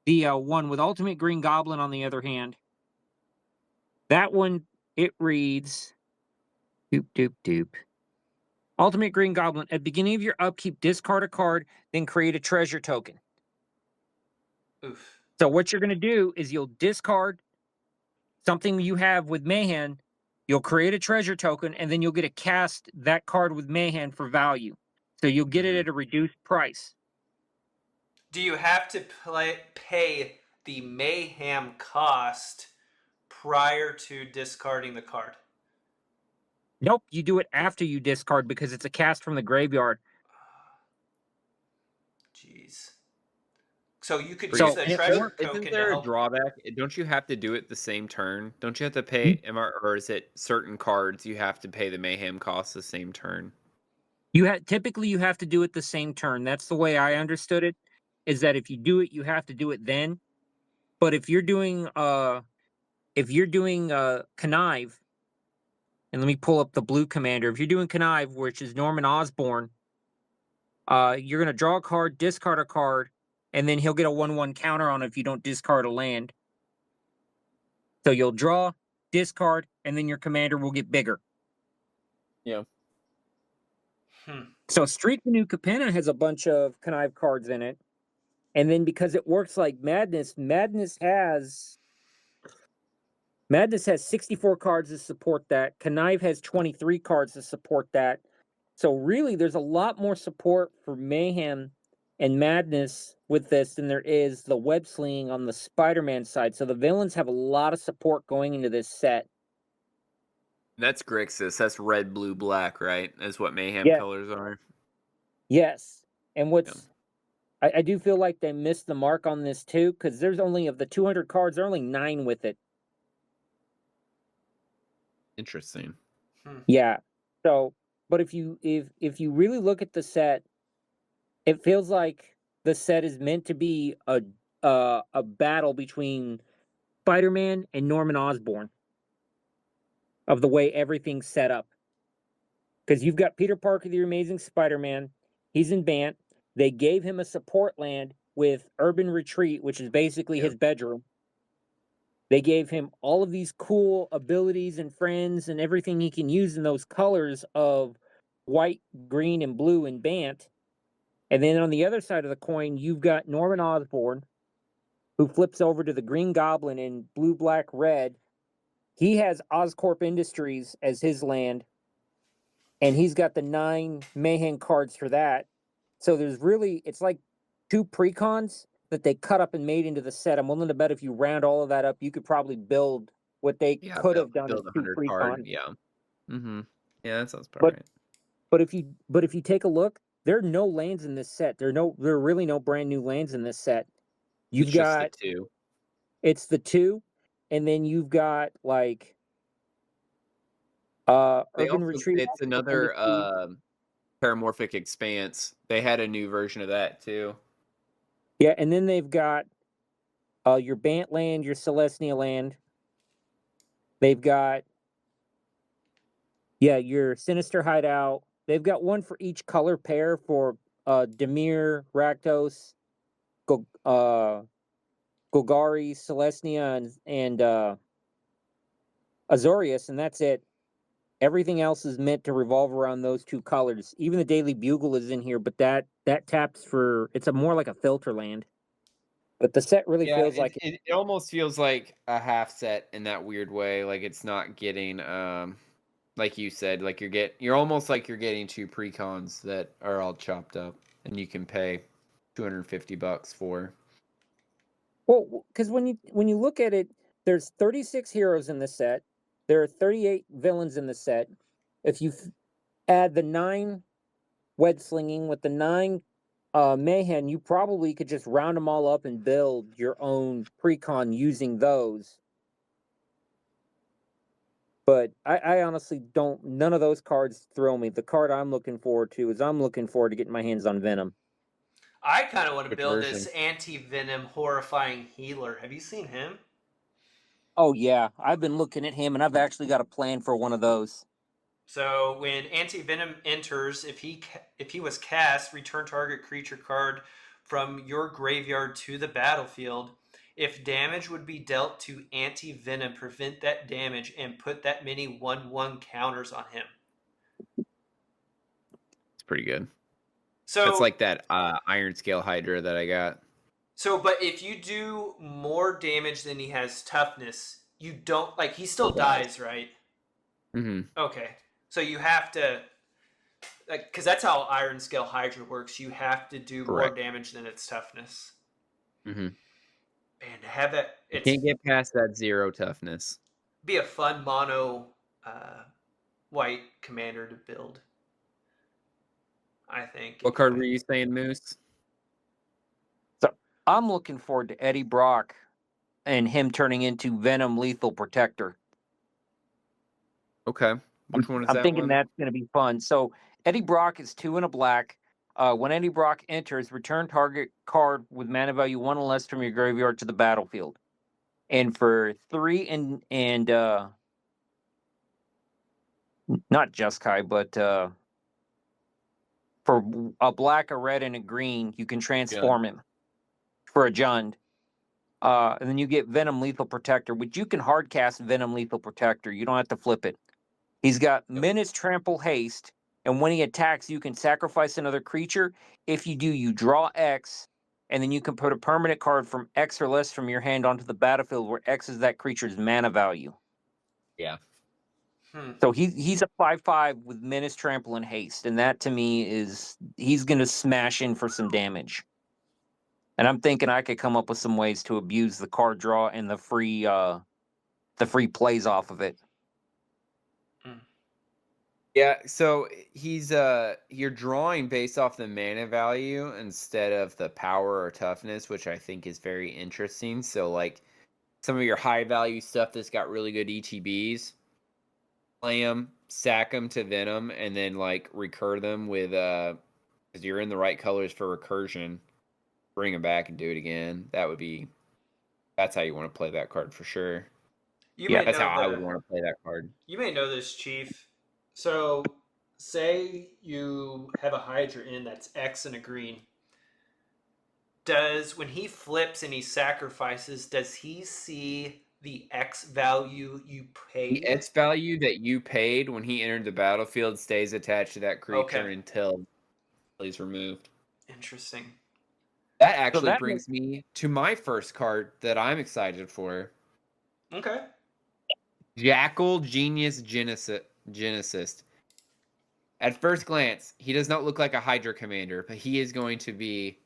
the one with Ultimate Green Goblin. On the other hand, that one it reads, doop doop doop. Ultimate Green Goblin. At the beginning of your upkeep, discard a card, then create a treasure token. Oof. So what you're going to do is you'll discard something you have with Mayhem, you'll create a treasure token, and then you'll get to cast that card with Mayhem for value. So you'll get it at a reduced price. Do you have to pay the Mayhem cost prior to discarding the card? Nope, you do it after you discard because it's a cast from the graveyard. Jeez. So you could So- use the and it treasure works. token Isn't to there a help. drawback? Don't you have to do it the same turn? Don't you have to pay, or is it certain cards you have to pay the mayhem cost the same turn? Typically you have to do it the same turn. That's the way I understood it. Is that if you do it, you have to do it then. But if you're doing Connive, and let me pull up the blue commander. If you're doing Connive, which is Norman Osborn, you're gonna draw a card, discard a card, and then he'll get a 1/1 counter on it if you don't discard a land. So you'll draw, discard, and then your commander will get bigger. Yeah. So Street to New Capenna has a bunch of Connive cards in it. And then because it works like Madness, Madness has 64 cards to support that. Connive has 23 cards to support that. So really, there's a lot more support for Mayhem and Madness with this than there is the web slinging on the Spider-Man side. So the villains have a lot of support going into this set. That's Grixis. That's red, blue, black, right? That's what mayhem Yeah. colors are. Yes. And I do feel like they missed the mark on this too, because there's only, of the 200 cards, there are only 9 with it. Interesting. Yeah. So, but if you really look at the set, it feels like the set is meant to be a battle between Spider-Man and Norman Osborn of the way everything's set up. Because you've got Peter Parker, the Amazing Spider-Man. He's in Bant. They gave him a support land with Urban Retreat, which is basically his bedroom. They gave him all of these cool abilities and friends and everything he can use in those colors of white, green, and blue in Bant. And then on the other side of the coin, you've got Norman Osborn, who flips over to the Green Goblin in blue, black, red. He has Oscorp Industries as his land, and he's got the 9 Mayhem cards for that. So it's like 2 Precons that they cut up and made into the set. I'm willing to bet if you round all of that up, you could probably build what they could have done as 2 100 card. Precons. Yeah. Mm-hmm. Yeah, that sounds about right. But if you take a look, there are no lands in this set. There are really no brand new lands in this set. You've It's just got the 2. it's the 2, and then you've got like They Urban also Retreat. it's another Paramorphic Expanse. They had a new version of that too. Yeah, and then they've got your Bant land, your Celestia land. They've got your Sinister Hideout. They've got one for each color pair for Dimir, Rakdos, Golgari, Celestia, and Azorius, and that's it. Everything else is meant to revolve around those 2 colors. Even the Daily Bugle is in here, but that taps for it's a more like a filter land. But the set really Yeah, feels like it almost feels like a half set in that weird way. Like it's not getting like you said, like you're almost like you're getting 2 precons that are all chopped up and you can pay $250 for. well, because when you look at it, there's 36 heroes in the set. There are 38 villains in the set. If you add the 9 web slinging with the 9 mayhem, you probably could just round them all up and build your own precon using those. But I honestly don't. None of those cards thrill me. The card I'm looking forward to is getting my hands on Venom. I kind of want to Which build version? this anti-venom horrifying healer. Have you seen him? Oh yeah, I've been looking at him, and I've actually got a plan for one of those. So when anti-venom enters, if he was cast, return target creature card from your graveyard to the battlefield. If damage would be dealt to anti-venom, prevent that damage and put that many 1/1 counters on him. It's pretty good. So It's like that Iron Scale Hydra that I got. So, but if you do more damage than he has toughness, you don't like he still dies, right? Mm-hmm. Okay, so you have to, like, because that's how Iron Scale Hydra works. You have to do more Correct. damage than its toughness. Mm-hmm. Man, to have that, You it's can't get past that 0 toughness. be a fun mono white commander to build. I think. What card were you saying, Moose? So I'm looking forward to Eddie Brock and him turning into Venom Lethal Protector. Okay. Which one is I'm that thinking one? that's going to be fun. So Eddie Brock is 2 and a black. When Eddie Brock enters, return target card with mana value 1 or less from your graveyard to the battlefield. And for 3 and not Jeskai, but for a black, a red, and a green, you can transform him for a Jund. And then you get Venom Lethal Protector, which you can hard cast Venom Lethal Protector. You don't have to flip it. He's got Menace, Trample, Haste, and when he attacks, you can sacrifice another creature. If you do, you draw X, and then you can put a permanent card from X or less from your hand onto the battlefield, where X is that creature's mana value. Yeah. So he's a 5/5 with Menace, Trample, and Haste, and that to me is he's going to smash in for some damage. And I'm thinking I could come up with some ways to abuse the card draw and the free plays off of it. Yeah, so he's you're drawing based off the mana value instead of the power or toughness, which I think is very interesting. So like some of your high value stuff that's got really good ETBs, play them, sack them to Venom, and then like recur them with because you're in the right colors for recursion, bring them back and do it again. That's how you want to play that card for sure. That's how I would want to play that card. You may know this, Chief. So, say you have a Hydra in that's X and a green. When he flips and he sacrifices, does he see the X value you paid? The X value that you paid when he entered the battlefield stays attached to that creature until he's removed. Interesting. That actually brings me to my first card that I'm excited for. Okay. Jackal Genius Genesis. At first glance, he does not look like a Hydra commander, but he is going to be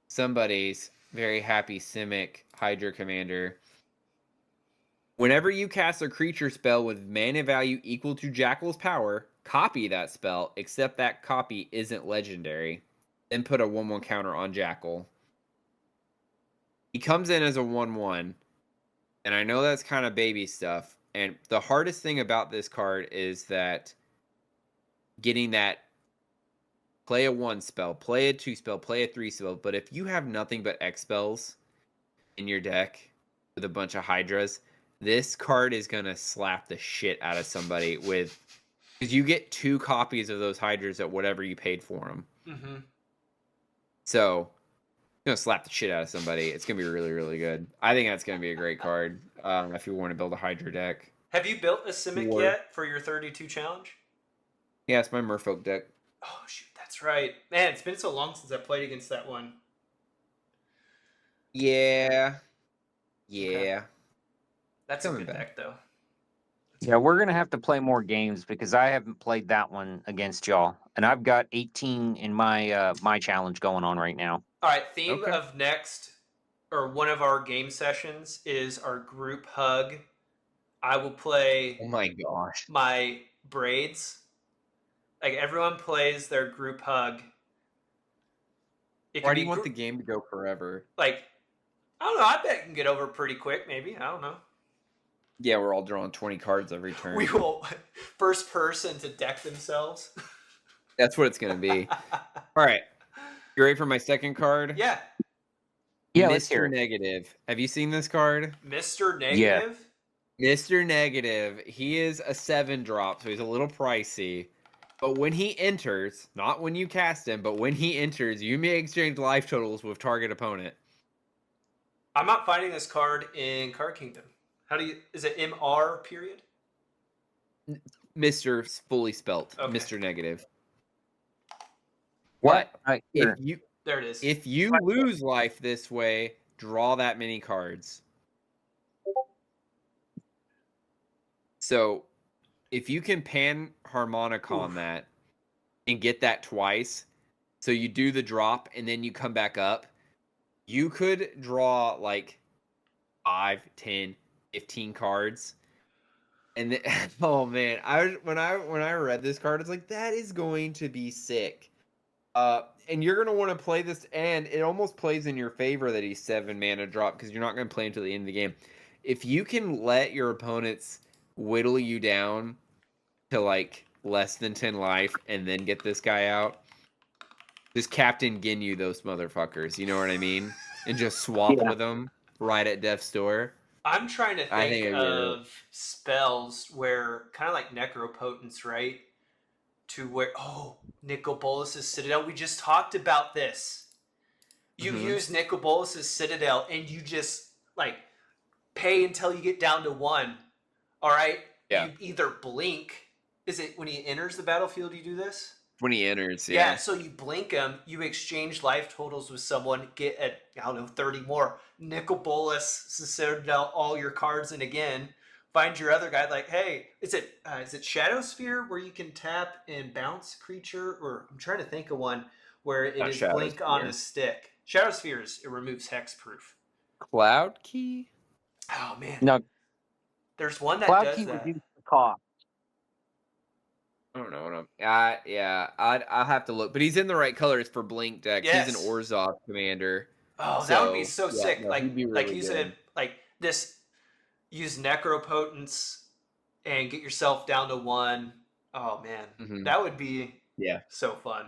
somebody's very happy Simic Hydra commander. Whenever you cast a creature spell with mana value equal to Jackal's power, copy that spell, except that copy isn't legendary. then put a 1/1 counter on Jackal. He comes in as a 1/1, and I know that's kind of baby stuff. And the hardest thing about this card is that getting that play a 1 spell, play a 2 spell, play a 3 spell. But if you have nothing but X spells in your deck with a bunch of Hydras, this card is going to slap the shit out of somebody with... Because you get 2 copies of those Hydras at whatever you paid for them. Mm-hmm. So, it's going to slap the shit out of somebody. It's going to be really, really good. I think that's going to be a great card if you want to build a Hydra deck. Have you built a Simic yet for your 32 challenge? Yeah, it's my Merfolk deck. Oh, shoot, that's right. Man, it's been so long since I played against that one. Yeah. Okay. That's Coming a good back. deck, though. Yeah, we're gonna have to play more games because I haven't played that one against y'all, and I've got 18 in my my challenge going on right now. All right, theme Okay. of next, or one of our game sessions, is our group hug. I will play Oh my gosh. my braids. Like, everyone plays their group hug. It Why can do be you want the game to go forever? like, I don't know. I bet it can get over pretty quick, maybe. I don't know. Yeah, we're all drawing 20 cards every turn. We will first person to deck themselves. That's what it's going to be. All right. You ready for my second card? Yeah, Yeah, let's hear Mr. it. Negative. Have you seen this card? Mr. Negative. Mr. Negative. He is a 7-drop, so he's a little pricey. But when he enters, not when you cast him, but when he enters, you may exchange life totals with target opponent. I'm not finding this card in Card Kingdom. How do you? Is it MR period? Mr. fully spelt. Okay. Mr. Negative. What? But Here. There it is. if you lose life this way, draw that many cards. So if you can pan Harmonicon that and get that twice, so you do the drop and then you come back up, you could draw like 5, 10, 15 cards. And then, oh man, when I read this card, it's like, that is going to be sick. And you're gonna want to play this, and it almost plays in your favor that he's 7 mana drop because you're not gonna play until the end of the game. If you can let your opponents whittle you down to like less than 10 life and then get this guy out, just Captain Ginyu those motherfuckers. You know what I mean? And just swap with them right at death's door. I'm trying to I think think of spells where kind of like Necropotence, right? To where Nicol Bolas's Citadel. We just talked about this. You use Nicol Bolas's Citadel and you just like pay until you get down to 1. All right. Yeah. You either blink. Is it when he enters the battlefield? You do this. When he enters, Yeah, so you blink him, you exchange life totals with someone, get at, 30 more. Nicol Bolas, Citadel, all your cards, and again, find your other guy, like, hey, is it Shadow Sphere where you can tap and bounce creature? Or I'm trying to think of one where it is blink on a stick. Shadow Spheres, it removes hexproof. Cloud Key? Oh, man. No, There's one that Cloud does Key that. reduces the cost. I don't know. I'll have to look. But he's in the right colors for Blink deck. Yes. He's an Orzhov commander. Oh, that would be so yeah, sick. no, like he'd be like really you good. said, like this, use Necropotence and get yourself down to 1. Oh man, that would be so fun.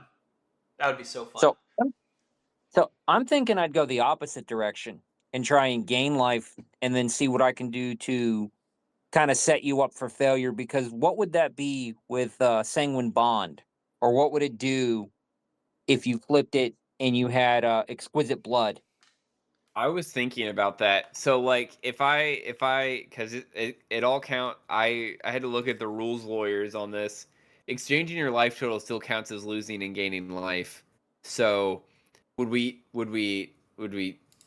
That would be so fun. So I'm thinking I'd go the opposite direction and try and gain life and then see what I can do to kind of set you up for failure, because what would that be with Sanguine Bond? Or what would it do if you flipped it and you had Exquisite Blood? I was thinking about that. So like if I because it all count, I had to look at the rules lawyers on this. Exchanging your life total still counts as losing and gaining life. So would we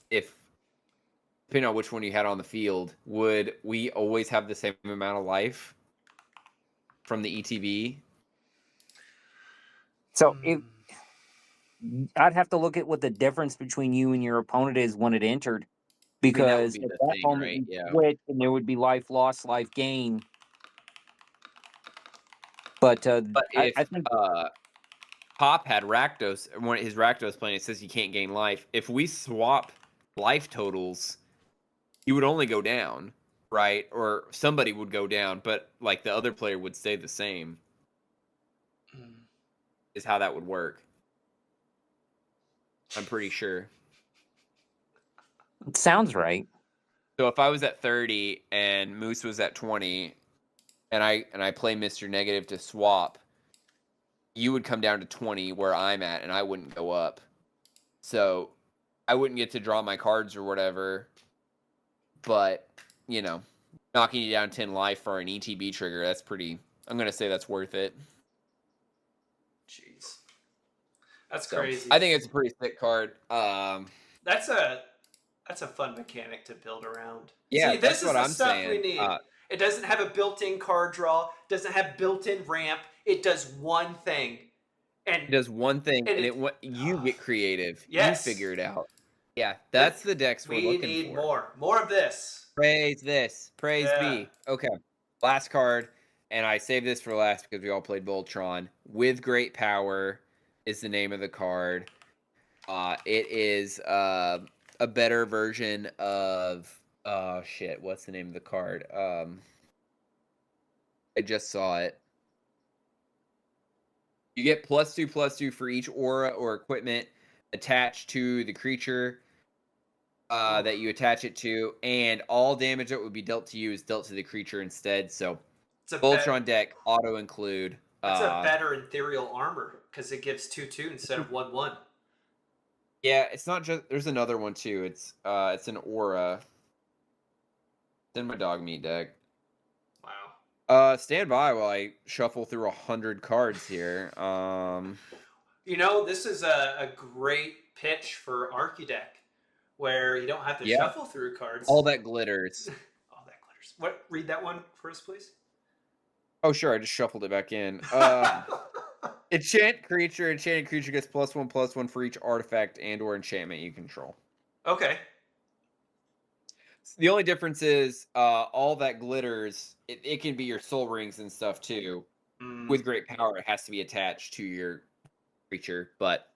if depending on which one you had on the field, would we always have the same amount of life from the ETB? So I'd have to look at what the difference between you and your opponent is when it entered, because be at the that thing, moment right? you Yeah. quit and there would be life loss, life gain. But But if I think Hop had Rakdos, one his Rakdos plan, it says you can't gain life. If we swap life totals, you would only go down, right? Or somebody would go down, but like the other player would stay the same. Is how that would work. I'm pretty sure. It sounds right. So if I was at 30 and Moose was at 20, and I play Mr. Negative to swap, you would come down to 20 where I'm at, and I wouldn't go up. So I wouldn't get to draw my cards or whatever. But, you know, knocking you down 10 life for an ETB trigger, that's pretty... I'm going to say that's worth it. Jeez. That's So, crazy. I think it's a pretty sick card. That's a fun mechanic to build around. Yeah, See, that's this is what the I'm stuff saying. we need. It doesn't have a built-in card draw. Doesn't have built-in ramp. It does one thing, and It does one thing, and you get creative. Yes. You figure it out. Yeah, that's the decks we're looking for. We need more of this. Praise this. Praise Yeah. be. Okay, last card, and I saved this for last because we all played Voltron. With Great Power is the name of the card. It is a better version of... Oh, shit. What's the name of the card? I just saw it. You get +2/+2 for each aura or equipment attached to the creature that you attach it to, and all damage that would be dealt to you is dealt to the creature instead. So, It's a Voltron deck, auto-include. That's a better ethereal armor because it gives 2/2 instead of 1/1. Yeah, it's not just... There's another one, too. It's an aura. It's in my dog meat deck. Wow. Stand by while I shuffle through 100 cards here. You know, this is a great pitch for Archideck, where you don't have to shuffle through cards. All that glitters. All that glitters. What? Read that one for us, please. Oh, sure. I just shuffled it back in. Enchanted creature gets +1/+1 for each artifact and/or enchantment you control. Okay. The only difference is all that glitters, it can be your soul rings and stuff too. With Great Power, it has to be attached to your creature, but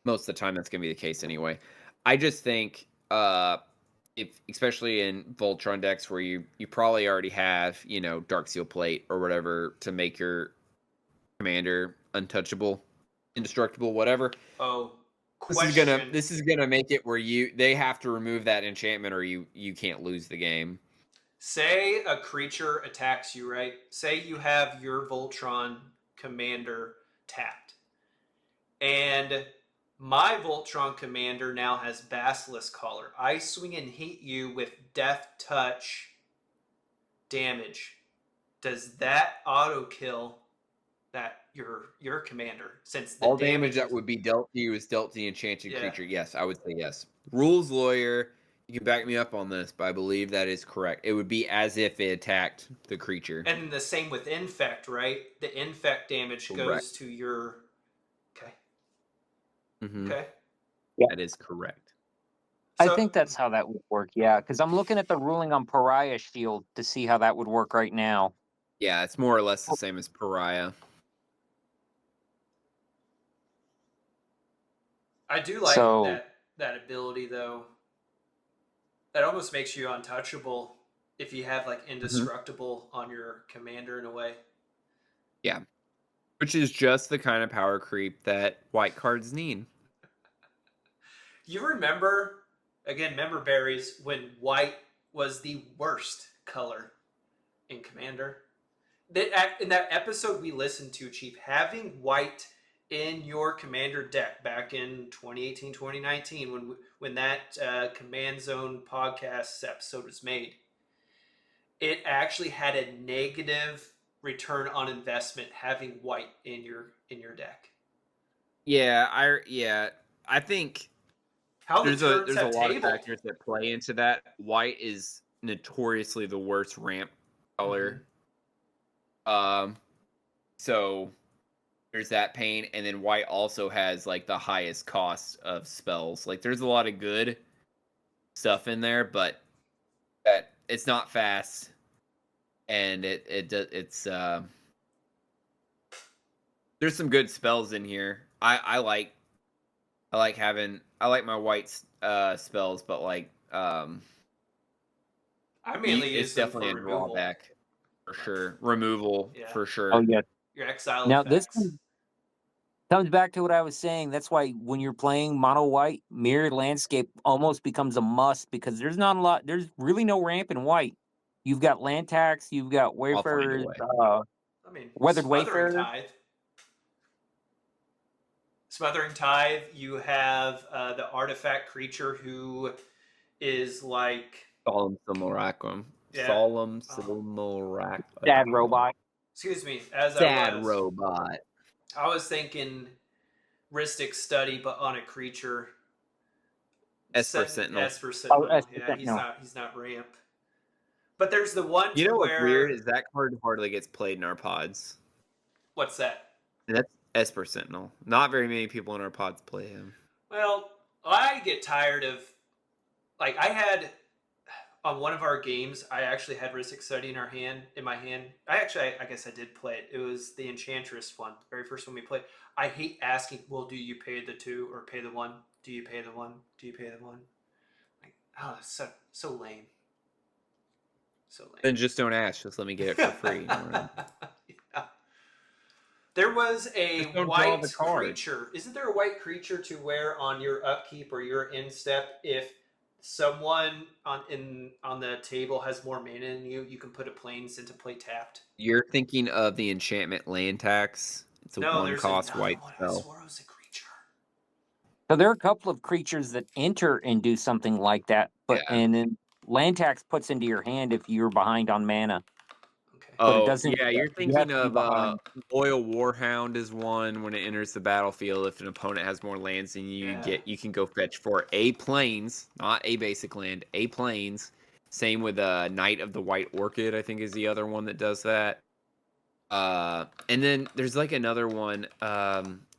most of the time that's going to be the case anyway. I just think, if especially in Voltron decks where you probably already have, Dark Seal Plate or whatever to make your commander untouchable, indestructible, whatever. Oh, This is gonna make it where they have to remove that enchantment or you can't lose the game. Say a creature attacks you, right? Say you have your Voltron commander tapped. And my Voltron commander now has Basilisk Collar. I swing and hit you with Death Touch damage. Does that auto kill that your commander? Since the all damage that would be dealt to you is dealt to the enchanted creature. Yes, I would say yes. Rules lawyer, you can back me up on this, but I believe that is correct. It would be as if it attacked the creature. And the same with infect, right? The infect damage goes to your... Okay. Mm-hmm. Okay. Yeah. That is correct. I think that's how that would work, yeah. Because I'm looking at the ruling on Pariah Shield to see how that would work right now. Yeah, it's more or less the same as Pariah. I do like that ability, though. That almost makes you untouchable if you have, like, indestructible on your commander in a way. Yeah. Which is just the kind of power creep that white cards need. You remember, again, berries, when white was the worst color in Commander? In that episode we listened to, Chief, having white in your Commander deck back in 2018, 2019, when that Command Zone podcast episode was made, it actually had a negative return on investment having white in your deck. Yeah, I think there's a lot of factors that play into that. White is notoriously the worst ramp color. So there's that pain, and then white also has like the highest cost of spells. Like there's a lot of good stuff in there, but it's not fast, and there's There's some good spells in here. I like my white spells, but like I mainly it's use them definitely for a removal. drawback for sure. Removal Yeah. for sure. Oh yeah. Your exile Now effects. this comes back to what I was saying. That's why when you're playing mono white, mirrored landscape almost becomes a must because there's not a lot. There's really no ramp in white. You've got land tax. You've got I'll find a wayfarers, way. I mean, weathered Smothering wayfarer. Tithe. Smothering Tithe, you have the artifact creature who is like... Solemn Simulacrum. Yeah. Solemn Simulacrum. Sad robot. Excuse me, as Sad robot. I was thinking Rhystic Study, but on a creature. Esper Sentinel. Esper Sentinel. Esper Yeah, Sentinel. he's not ramp. But there's the one You know what's where... weird is that card hardly gets played in our pods. What's that? And that's Esper Sentinel. Not very many people in our pods play him. Well, I get tired of... Like, I had... On one of our games, I actually had Rhystic Study in my hand. I guess I did play it. It was the Enchantress one, the very first one we played. I hate asking, well, do you pay the 2 or pay the 1? Do you pay the 1? Do you pay the 1? Like, oh, that's so lame. So lame. Then just don't ask. Just let me get it for free. Yeah. There was a Just don't draw the white card. creature. Isn't there a white creature to wear on your upkeep or your instep if someone on the table has more mana than you? You can put a plains into play tapped. You're thinking of the enchantment land tax. It's a one cost white spell. Swallow's a creature. So there are a couple of creatures that enter and do something like that, but Yeah. and then land tax puts into your hand if you're behind on mana. Okay. But it Oh, doesn't- yeah, you're you have thinking to be of behind. Loyal Warhound is one. When it enters the battlefield, if an opponent has more lands than you, Yeah. you can go fetch for a plains, not a basic land, a plains. Same with Knight of the White Orchid, I think is the other one that does that. And then there's like another one.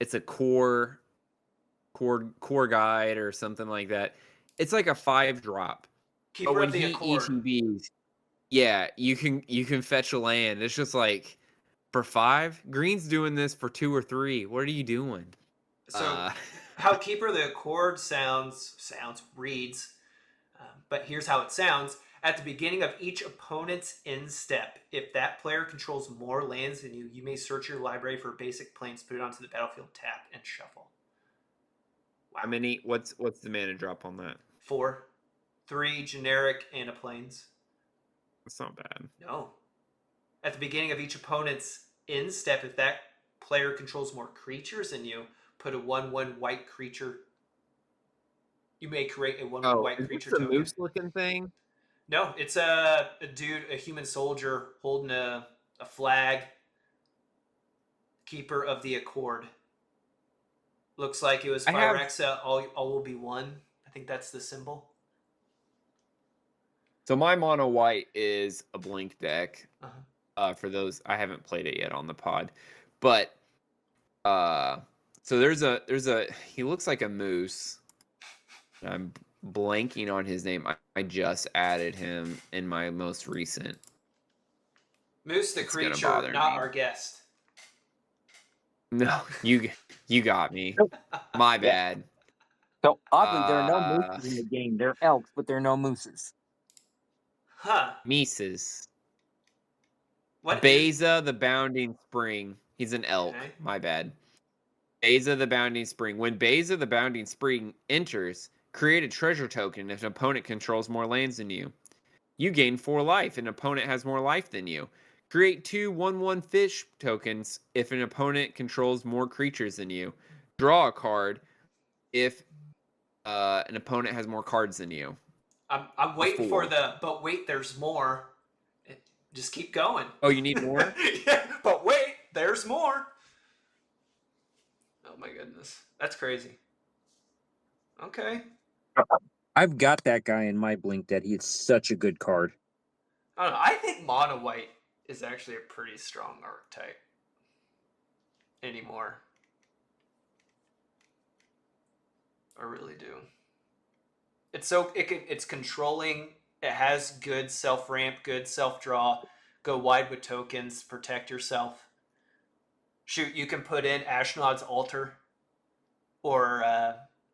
It's a core guide or something like that. It's like a 5-drop. Keeper But when of the he Accord. ETBs, yeah, you can fetch a land. It's just like for 5, Green's doing this for 2 or 3. What are you doing? So how Keeper of the Accord reads, but here's how it sounds. At the beginning of each opponent's end step, if that player controls more lands than you, you may search your library for basic plains, put it onto the battlefield, tap, and shuffle. Wow. How many? What's the mana drop on that? 4, 3 generic and a plains. That's not bad. No. At the beginning of each opponent's end step, if that player controls more creatures than you, put a 1/1 white creature. You may create a 1/1 white creature it's a token. moose-looking thing. No, it's a dude, a human soldier holding a flag. Keeper of the Accord. Looks like it was Phyrexa, all will be one. I think that's the symbol. So my mono white is a blink deck. Uh-huh. For those, I haven't played it yet on the pod, but so there's a he looks like a moose. I'm blanking on his name. I just added him in my most recent. Moose the It's gonna creature, bother not me. our guest. No, you got me. My bad. So oddly, there are no mooses in the game. They're elks, but there are no mooses. Huh. Mises. What? Beza the Bounding Spring. He's an elk. Okay. My bad. Beza the Bounding Spring. When Beza the Bounding Spring enters, create a treasure token if an opponent controls more lands than you. You gain 4 life. An opponent has more life than you. Create 2 1/1 fish tokens if an opponent controls more creatures than you. Draw a card if an opponent has more cards than you. I'm waiting for 4. but wait, there's more. Just keep going. Oh, you need more? Yeah, but wait, there's more. Oh my goodness. That's crazy. Okay. I've got that guy in my blink deck. He is such a good card. I don't know. I think mono white is actually a pretty strong archetype anymore. I really do. It's controlling. It has good self ramp, good self draw. Go wide with tokens, protect yourself. Shoot, you can put in Ashnod's Altar or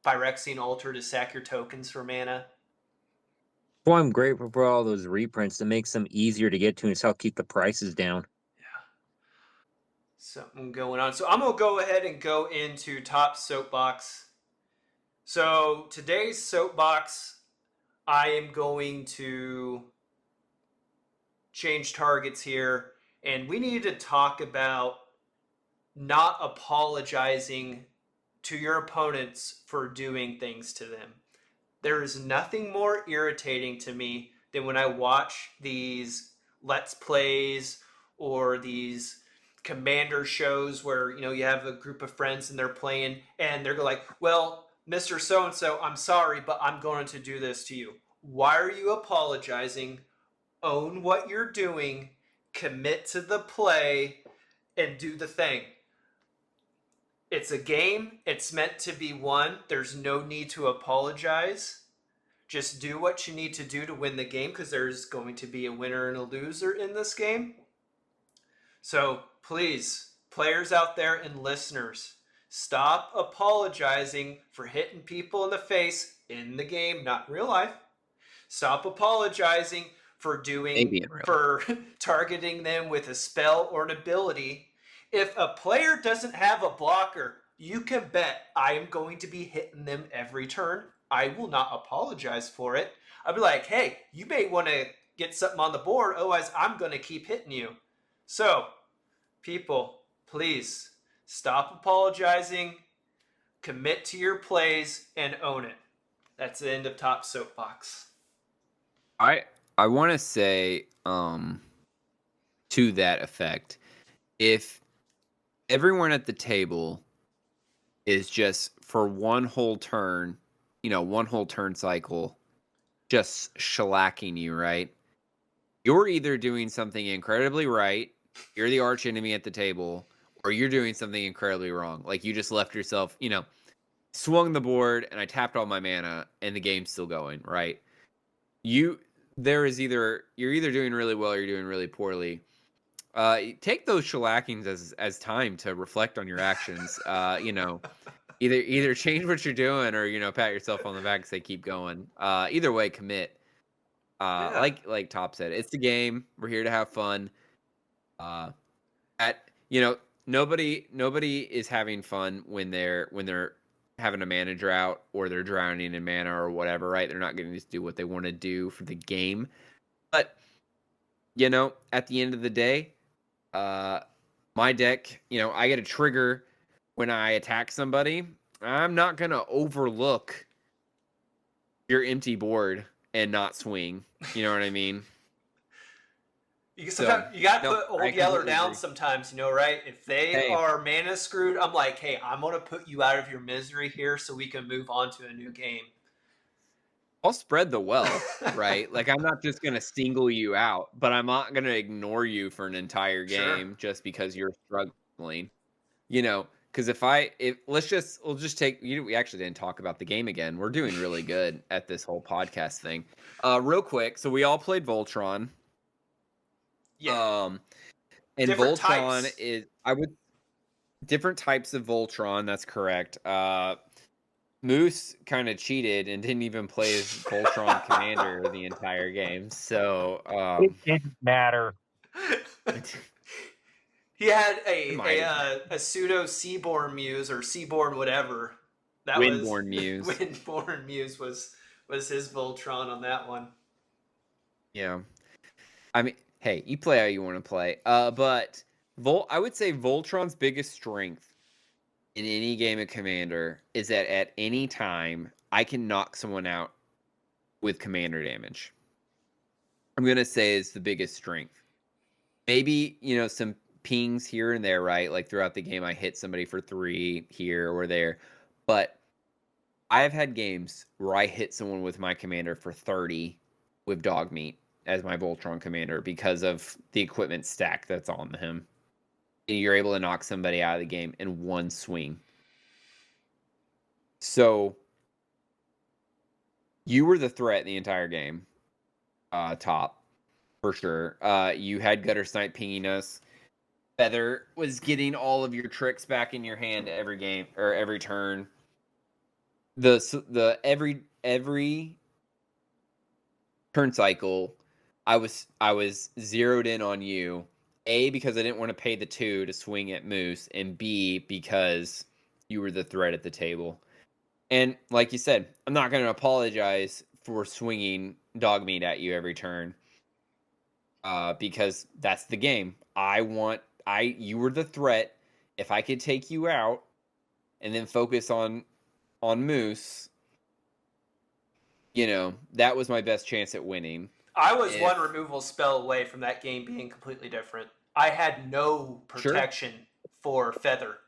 Phyrexian Altar to sack your tokens for mana. Well, I'm grateful for all those reprints. It makes them easier to get to and it's help keep the prices down. Something going on. So I'm going to go ahead and go into top soapbox. So today's soapbox, I am going to change targets here. And we need to talk about not apologizing to your opponents for doing things to them. There is nothing more irritating to me than when I watch these Let's Plays or these commander shows where, you know, you have a group of friends and they're playing and they're like, well, Mr. So-and-so, I'm sorry, but I'm going to do this to you. Why are you apologizing? Own what you're doing, commit to the play, and do the thing. It's a game. It's meant to be won. There's no need to apologize. Just do what you need to do to win the game because there's going to be a winner and a loser in this game. So please, players out there and listeners, stop apologizing for hitting people in the face in the game, not in real life. Stop apologizing for targeting them with a spell or an ability. If a player doesn't have a blocker, you can bet I am going to be hitting them every turn. I will not apologize for it. I'll be like, hey, you may want to get something on the board, otherwise I'm going to keep hitting you. So, people, please stop apologizing, commit to your plays, and own it. That's the end of Top Soapbox. I want to say to that effect, if everyone at the table is just for one whole turn, one whole turn cycle, just shellacking you, right? You're either doing something incredibly right, you're the arch enemy at the table, or you're doing something incredibly wrong. Like you just left yourself, swung the board and I tapped all my mana and the game's still going, right? You're either doing really well or you're doing really poorly. Take those shellackings as time to reflect on your actions. Either change what you're doing or pat yourself on the back and say keep going. Either way, commit. Like Top said, it's the game. We're here to have fun. Nobody is having fun when they're having a mana drought or they're drowning in mana or whatever, right? They're not getting to do what they want to do for the game. But at the end of the day, my deck, I get a trigger when I attack somebody. I'm not gonna overlook your empty board and not swing. You know what I mean? You gotta put Old Yeller down sometimes, right? If they are mana screwed, I'm like, hey, I'm gonna put you out of your misery here so we can move on to a new game. I'll spread the wealth, right? Like I'm not just gonna single you out, but I'm not gonna ignore you for an entire game just because you're struggling. Because we'll just take we actually didn't talk about the game again. We're doing really good at this whole podcast thing. Real quick, so we all played Voltron. Yeah. And different Voltron types. is different types of Voltron, that's correct. Moose kind of cheated and didn't even play as Voltron commander the entire game. So it didn't matter. He had a pseudo Seaborn Muse or Seaborn whatever. Windborn Muse. Windborn Muse was his Voltron on that one. Yeah. I mean, hey, you play how you want to play. But I would say Voltron's biggest strength in any game of Commander is that at any time I can knock someone out with commander damage. I'm gonna say is the biggest strength. Maybe some pings here and there, right? Like throughout the game, I hit somebody for 3 here or there, but I have had games where I hit someone with my commander for 30 with Dogmeat as my Voltron commander because of the equipment stack that's on him. And you're able to knock somebody out of the game in one swing. So you were the threat the entire game, Top, for sure. You had Gutter Snipe pinging us. Feather was getting all of your tricks back in your hand every game or every turn. Every turn cycle, I was zeroed in on you. A, because I didn't want to pay the 2 to swing at Moose, and B, because you were the threat at the table. And like you said, I'm not going to apologize for swinging dog meat at you every turn, because that's the game. You were the threat. If I could take you out and then focus on Moose, that was my best chance at winning. I was one removal spell away from that game being completely different. I had no protection for Feather.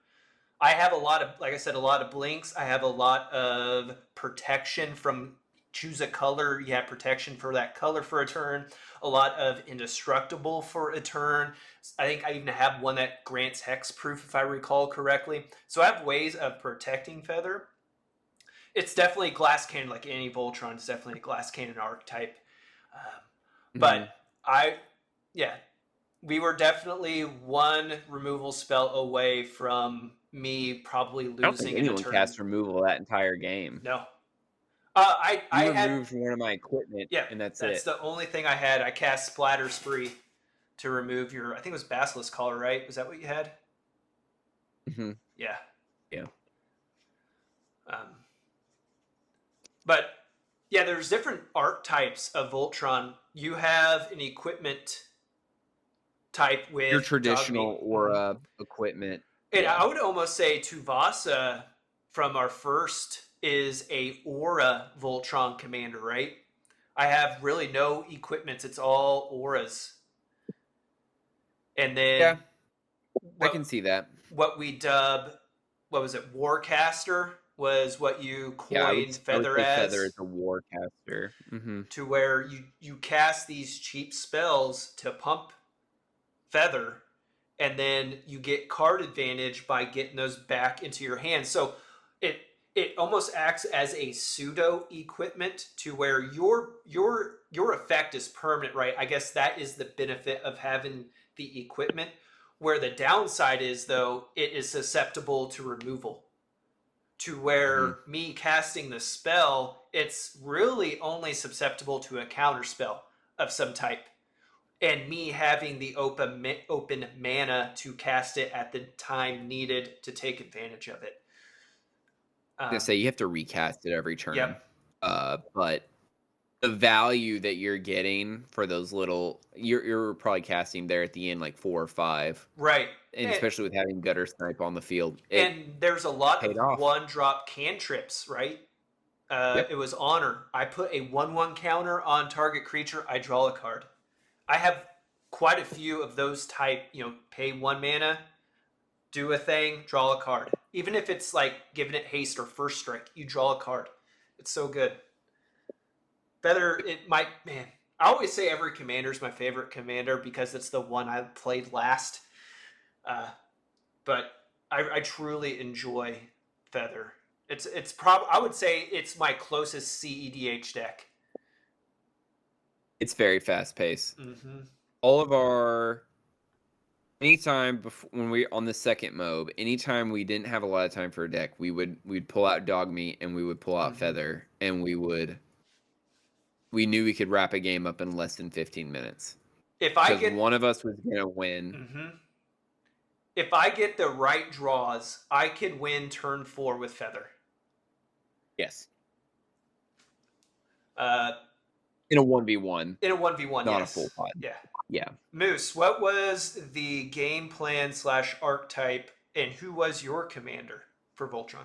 I have a lot of, like I said, a lot of blinks. I have a lot of protection from choose a color. You have protection for that color for a turn. A lot of indestructible for a turn. I think I even have one that grants hexproof, if I recall correctly. So I have ways of protecting Feather. It's definitely glass cannon, like any Voltron. It's definitely a glass cannon archetype. But we were definitely one removal spell away from me probably losing. I don't think anyone cast removal that entire game. No. I removed one of my equipment, and that's it. That's the only thing I had. I cast Splatter Spree to remove your, I think it was Basilisk Collar, right? Was that what you had? Mm-hmm. Yeah. Yeah. But yeah, there's different archetypes of Voltron. You have an equipment type with your traditional aura equipment. And I would almost say Tuvasa from our first is a aura Voltron commander, right? I have really no equipments. It's all auras. And then I can see that. What we dub, what was it, Warcaster was what you coined Feather as. Feather is a Warcaster. Mm-hmm. To where you cast these cheap spells to pump Feather, and then you get card advantage by getting those back into your hand. So it almost acts as a pseudo equipment to where your effect is permanent, right? I guess that is the benefit of having the equipment. Where the downside is, though, it is susceptible to removal. To where me casting the spell, it's really only susceptible to a counter spell of some type. And me having the open mana to cast it at the time needed to take advantage of it. I was gonna say you have to recast it every turn. Yep. But the value that you're getting for those little, you're probably casting there at the end like 4 or 5, right? And especially with having Gutter Snipe on the field, and there's a lot of off. 1-drop cantrips, right? It was Honor. I put a 1/1 counter on target creature. I draw a card. I have quite a few of those type. Pay 1 mana, do a thing, draw a card. Even if it's like giving it haste or first strike, you draw a card. It's so good. Feather, I always say every commander is my favorite commander because it's the one I played last. But I truly enjoy Feather. I would say it's my closest CEDH deck. It's very fast paced. Mm-hmm. All of our anytime when we on the second MOB, anytime we didn't have a lot of time for a deck, we'd pull out Dog Meat and we would pull out Feather, and we knew we could wrap a game up in less than 15 minutes. Because one of us was gonna win. Mm-hmm. If I get the right draws, I could win turn 4 with Feather. Yes. In a 1v1. In a 1v1, not yes. a full pot. Yeah. Moose, what was the game plan / archetype, and who was your commander for Voltron?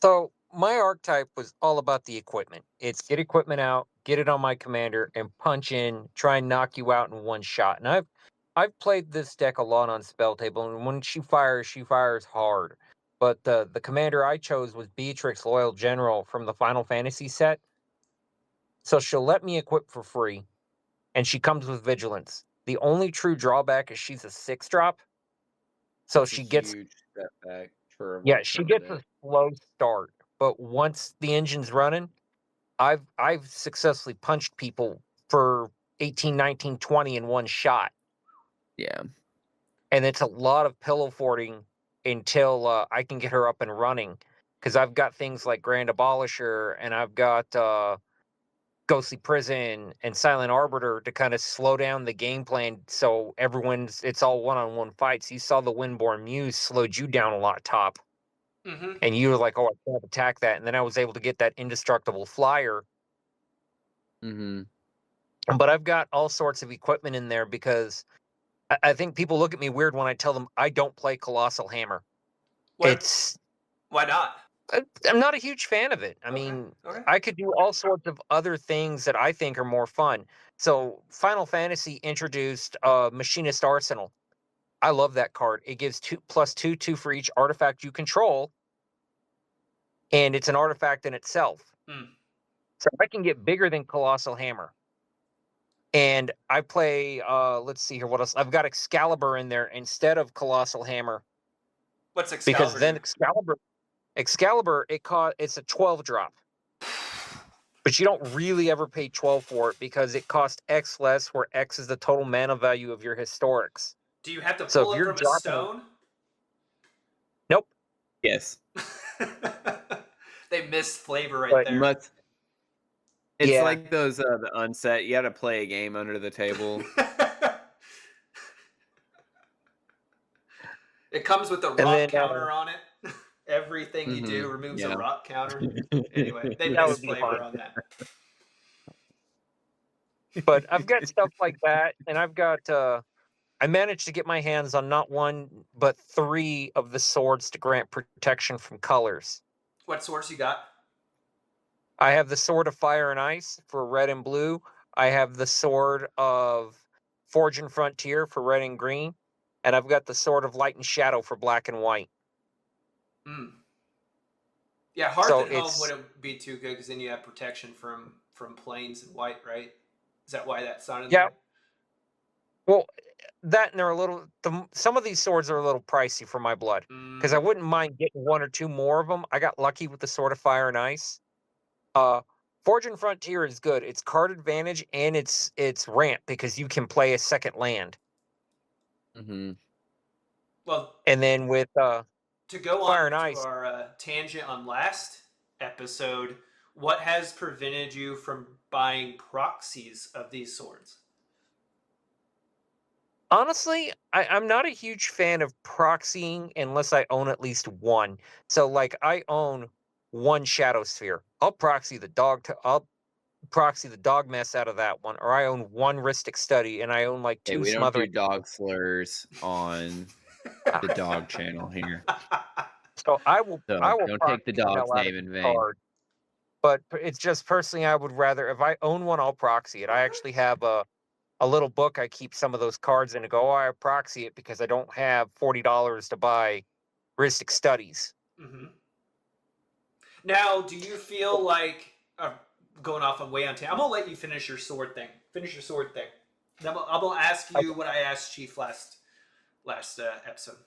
So my archetype was all about the equipment. It's get equipment out, get it on my commander, and punch in, try and knock you out in one shot. And I've played this deck a lot on Spell Table, and when she fires hard. But the commander I chose was Beatrix Loyal General from the Final Fantasy set. So she'll let me equip for free, and she comes with Vigilance. The only true drawback is she's a 6-drop. So she gets a huge step back for she gets a slow start. But once the engine's running, I've successfully punched people for 18, 19, 20 in one shot. Yeah. and it's a lot of pillow forting until I can get her up and running. Because I've got things like Grand Abolisher, and I've got Ghostly Prison and Silent Arbiter to kind of slow down the game plan, so it's all one-on-one fights. You saw the Windborn Muse slowed you down a lot, top, Mm-hmm. and you were like, "Oh, I can't attack that," and then I was able to get that indestructible flyer. Mm-hmm. But I've got all sorts of equipment in there because I think people look at me weird when I tell them I don't play Colossal Hammer. Why not? I'm not a huge fan of it. I Okay, mean, okay. I could do all sorts of other things that I think are more fun. So, Final Fantasy introduced Machinist Arsenal. I love that card. It gives 2+2 for each artifact you control, and it's an artifact in itself. Hmm. So I can get bigger than Colossal Hammer. And I play, let's see here, what else? I've got Excalibur in there instead of Colossal Hammer. What's Because Excalibur then do? Excalibur, it's a 12 drop. But you don't really ever pay 12 for it because it costs X less, where X is the total mana value of your historics. Do you have to So pull if it you're from a dropping stone? Nope. Yes. They missed flavor right But You there. must. It's Yeah. like those the unset. You got to play a game under the table. It comes with a And rock then counter on it. Everything you do Mhm, removes yeah. a rock counter. Anyway, they that missed would be flavor fun. on that. But I've got stuff like that, and I've got I managed to get my hands on not one but 3 of the swords to grant protection from colors. What swords you got? I have the Sword of Fire and Ice for red and blue. I have the Sword of Forge and Frontier for red and green, and I've got the Sword of Light and Shadow for black and white. Hmm. Yeah, Hearth So and Home it's wouldn't be too good because then you have protection from plains and white, right? Is that why that's not in yeah. there? Well, that and they're some of these swords are a little pricey for my blood because I Mm, wouldn't mind getting 1 or 2 more of them. I got lucky with the Sword of Fire and Ice. Uh, Forge and Frontier is good. It's card advantage and it's ramp because you can play a second land. Mhm. well, And then with to go Fire on and to Ice, our tangent on last episode, what has prevented you from buying proxies of these swords? honestly, I'm not a huge fan of proxying unless I own at least one. So like I own 1 Shadow Sphere. I'll proxy the dog mess out of that one, or I own 1 Rhystic Study and I own like Hey, 2 we don't do Smothering. dog slurs on the dog channel here, So I so will don't take the proxy the dog's hell out of name these in vain. cards. But it's just personally, I would rather if I own one, I'll proxy it. I actually have a little book I keep some of those cards in and go, oh, I proxy it because I don't have $40 to buy Rhystic Studies. Hmm. Now, do you feel like going off on way on? I'm gonna let you finish your sword thing. Finish your sword thing. I'm gonna ask you what I asked Chief last episode.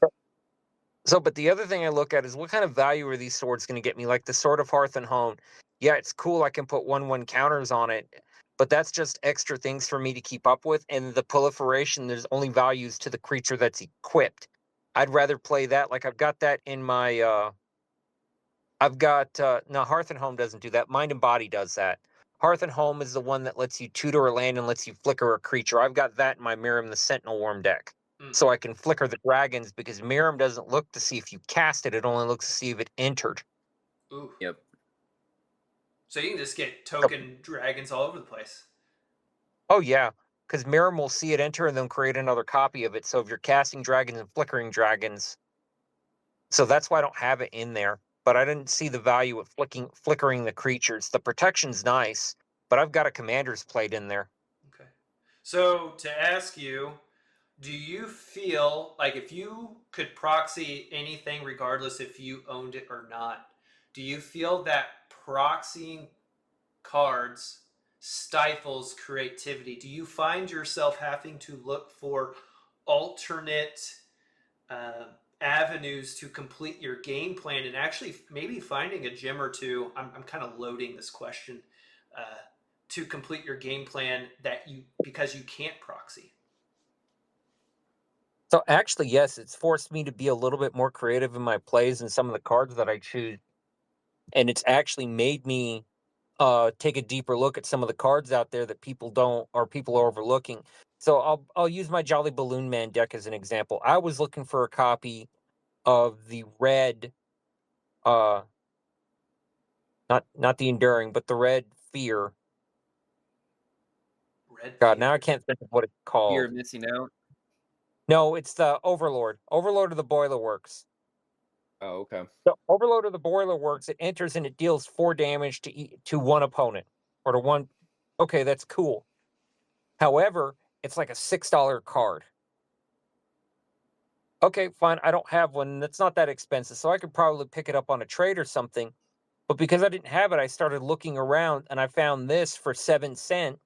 So, but the other thing I look at is what kind of value are these swords going to get me? Like the Sword of Hearth and Home. Yeah, it's cool. I can put 1/1 counters on it, but that's just extra things for me to keep up with. And the proliferation, there's only values to the creature that's equipped. I'd rather play that. Like I've got that in my. I've got no Hearth and Home doesn't do that. Mind and Body does that. Hearth and Home is the one that lets you tutor a land and lets you flicker a creature. I've got that in my Miriam the Sentinel Worm deck. Mm. So I can flicker the dragons because Miriam doesn't look to see if you cast it, it only looks to see if it entered. Ooh. Yep. So you can just get token dragons all over the place. Oh yeah, because Miriam will see it enter and then create another copy of it. So if you're casting dragons and flickering dragons, so that's why I don't have it in there. But I didn't see the value of flickering the creatures. The protection's nice, but I've got a commander's plate in there. Okay. So to ask you, do you feel like if you could proxy anything, regardless if you owned it or not, do you feel that proxying cards stifles creativity? Do you find yourself having to look for alternate uh, avenues to complete your game plan and actually maybe finding a gem or two? I'm kind of loading this question to complete your game plan that you because you can't proxy. So actually, yes, it's forced me to be a little bit more creative in my plays and some of the cards that I choose, and it's actually made me take a deeper look at some of the cards out there that people don't or people are overlooking. So I'll use my Jolly Balloon Man deck as an example. I was looking for a copy of the red, uh, not the Enduring, but the red Fear. Red God, now I Fear. can't think of what it's Fear called. of missing out. No, it's the Overlord. Overlord of the Boiler Works. Oh, okay. The Overlord of the Boiler Works, it enters and it deals 4 damage to one opponent or to one. Okay, that's cool. However, it's like a $6 card. Okay, fine. I don't have one. That's not that expensive, so I could probably pick it up on a trade or something. But because I didn't have it, I started looking around and I found this for 7 cents.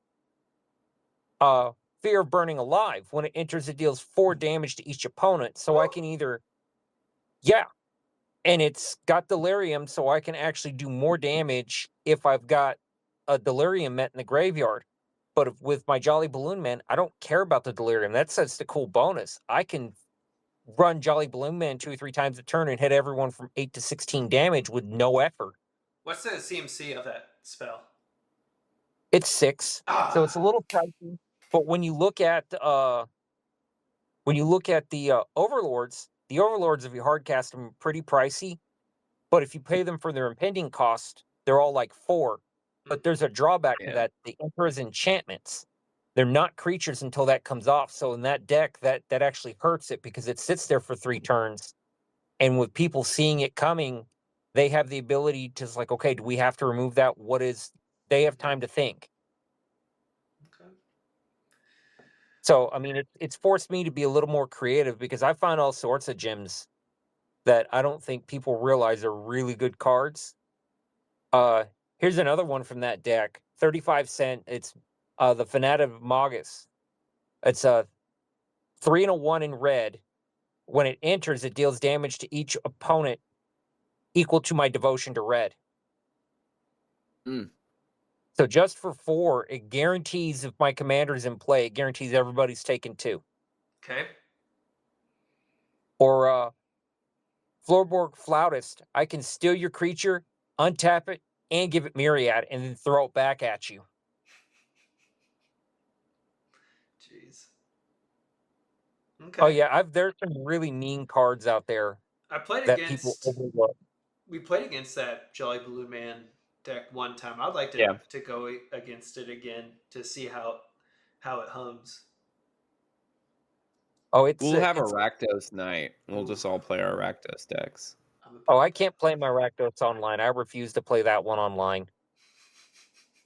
Fear of Burning Alive. When it enters, it deals 4 damage to each opponent. So I can either, yeah, and it's got Delirium, so I can actually do more damage if I've got a Delirium met in the graveyard. But with my Jolly Balloon Man, I don't care about the Delirium. That's the cool bonus. I can run Jolly Balloon Man 2 or 3 times a turn and hit everyone from 8 to 16 damage with no effort. What's the CMC of that spell? It's 6, so it's a Ah, little pricey. But when you look at the overlords, the overlords, if you hardcast them, are pretty pricey. But if you pay them for their impending cost, they're all like 4. But there's a drawback to Yeah. that. The Emperor's enchantments, they're not creatures until that comes off. So in that deck, that actually hurts it because it sits there for 3 turns. And with people seeing it coming, they have the ability to like, okay, do we have to remove that? They have time to think. okay. So I mean, it's forced me to be a little more creative because I find all sorts of gems that I don't think people realize are really good cards. Uh, Here's another one from that deck. 35 cent. It's the Fanatic Magus. It's a 3 and a 1 in red. When it enters, it deals damage to each opponent equal to my devotion to red. Mm. So just for 4, it guarantees if my commander's in play, it guarantees everybody's taken 2. Okay. Or Floorboard Flautist, I can steal your creature, untap it, and give it Myriad, and then throw it back at you. Jeez. Okay. Oh yeah, there's some really mean cards out there I played that people against. overlook. We played against that Jolly Balloon Man deck one time. I'd like Yeah. to go against it again to see how it hums. Oh, it's We'll have a it's. Rakdos night. We'll Ooh. just all play our Rakdos decks. I'm Oh, about I can't play my Rakdos online. I refuse to play that one online.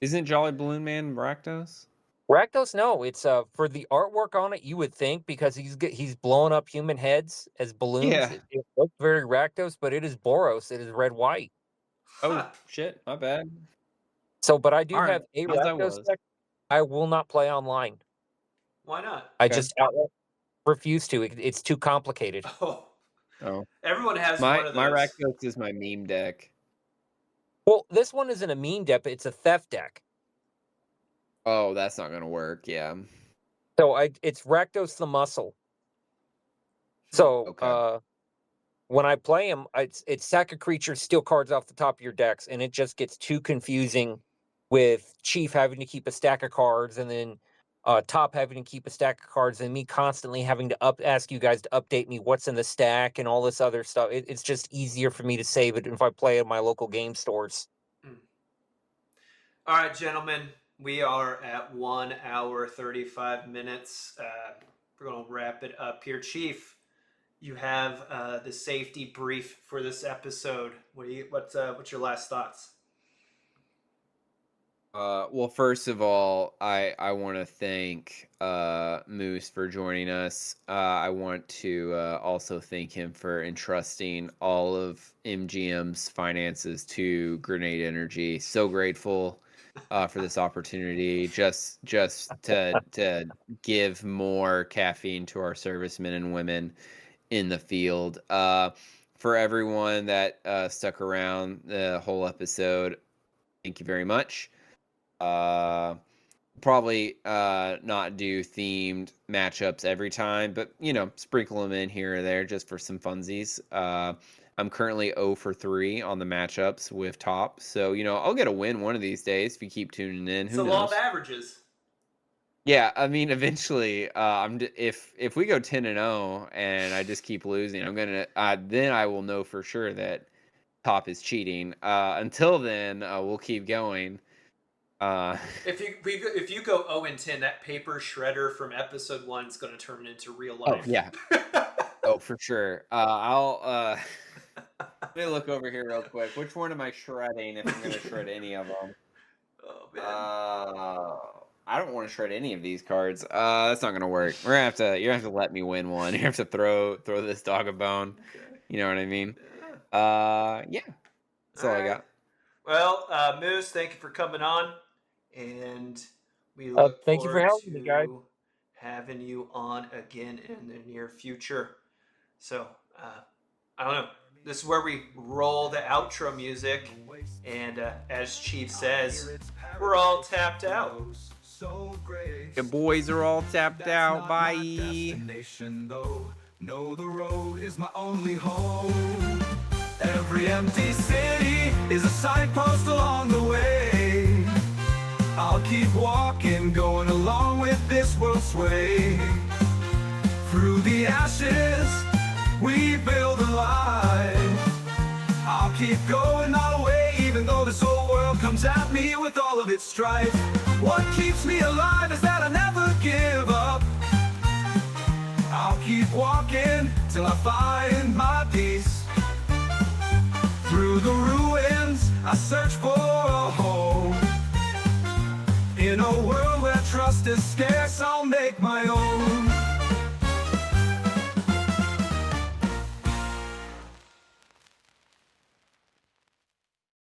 Isn't Jolly Balloon Man Rakdos? Rakdos, no, it's for the artwork on it. You would think because he's blowing up human heads as balloons. Yeah. It looks very Rakdos, but it is Boros. It is red white. Oh shit, my bad. So, but I do All right, have a as I Rakdos was. deck. I will not play online. Why not? I Okay. just outright refuse to. It's too complicated. Oh, Oh, everyone has my one of my those. Rakdos is my meme deck. Well, this one isn't a meme deck; it's a theft deck. Oh, that's not gonna work. Yeah. So it's Rakdos the Muscle. So Okay. when I play him, it's sack a creature, steal cards off the top of your decks, and it just gets too confusing with Chief having to keep a stack of cards, and then Top having to keep a stack of cards, and me constantly having to ask you guys to update me what's in the stack and all this other stuff. It's just easier for me to save it if I play at my local game stores. All right, gentlemen, we are at 1 hour 35 minutes. We're going to wrap it up here. Chief, you have the safety brief for this episode. What's your last thoughts? Well, first of all, I want to thank Moose for joining us. I want to also thank him for entrusting all of MGM's finances to Grenade Energy. So grateful for this opportunity, just to give more caffeine to our servicemen and women in the field. For everyone that stuck around the whole episode, thank you very much. probably not do themed matchups every time, but sprinkle them in here or there just for some funsies. I'm currently 0 for 3 on the matchups with top, so I'll get a win one of these days if you keep tuning in. It's Who the law knows? of averages. Yeah, I mean, eventually, if we go 10-0 and I just keep losing, I'm gonna then I will know for sure that top is cheating. Until then, we'll keep going. If you go 0-10, that paper shredder from episode 1 is going to turn into real life. Yeah. Oh, for sure. I'll let me look over here real quick. Which one am I shredding? If I'm gonna shred any of them. Oh man. I don't want to shred any of these cards. That's not gonna work. You're gonna have to let me win one. You have to throw this dog a bone. Okay. You know what I mean? Yeah. That's all I got. Well, Moose, thank you for coming on, and we look thank you for forward having me, guys. to having you on again in the near future. So, I don't know. This is where we roll the outro music, and as Chief says, we're all tapped out. The boys are all tapped out. Bye. No, the road is my only home. Every empty city is a signpost along the way. I'll keep walking, going along with this world's sway. Through the ashes, we build a life. I'll keep going all the way, even though this whole world comes at me with all of its strife. What keeps me alive is that I never give up. I'll keep walking till I find my peace. Through the ruins, I search for a home. In a world where trust is scarce, I'll make my own.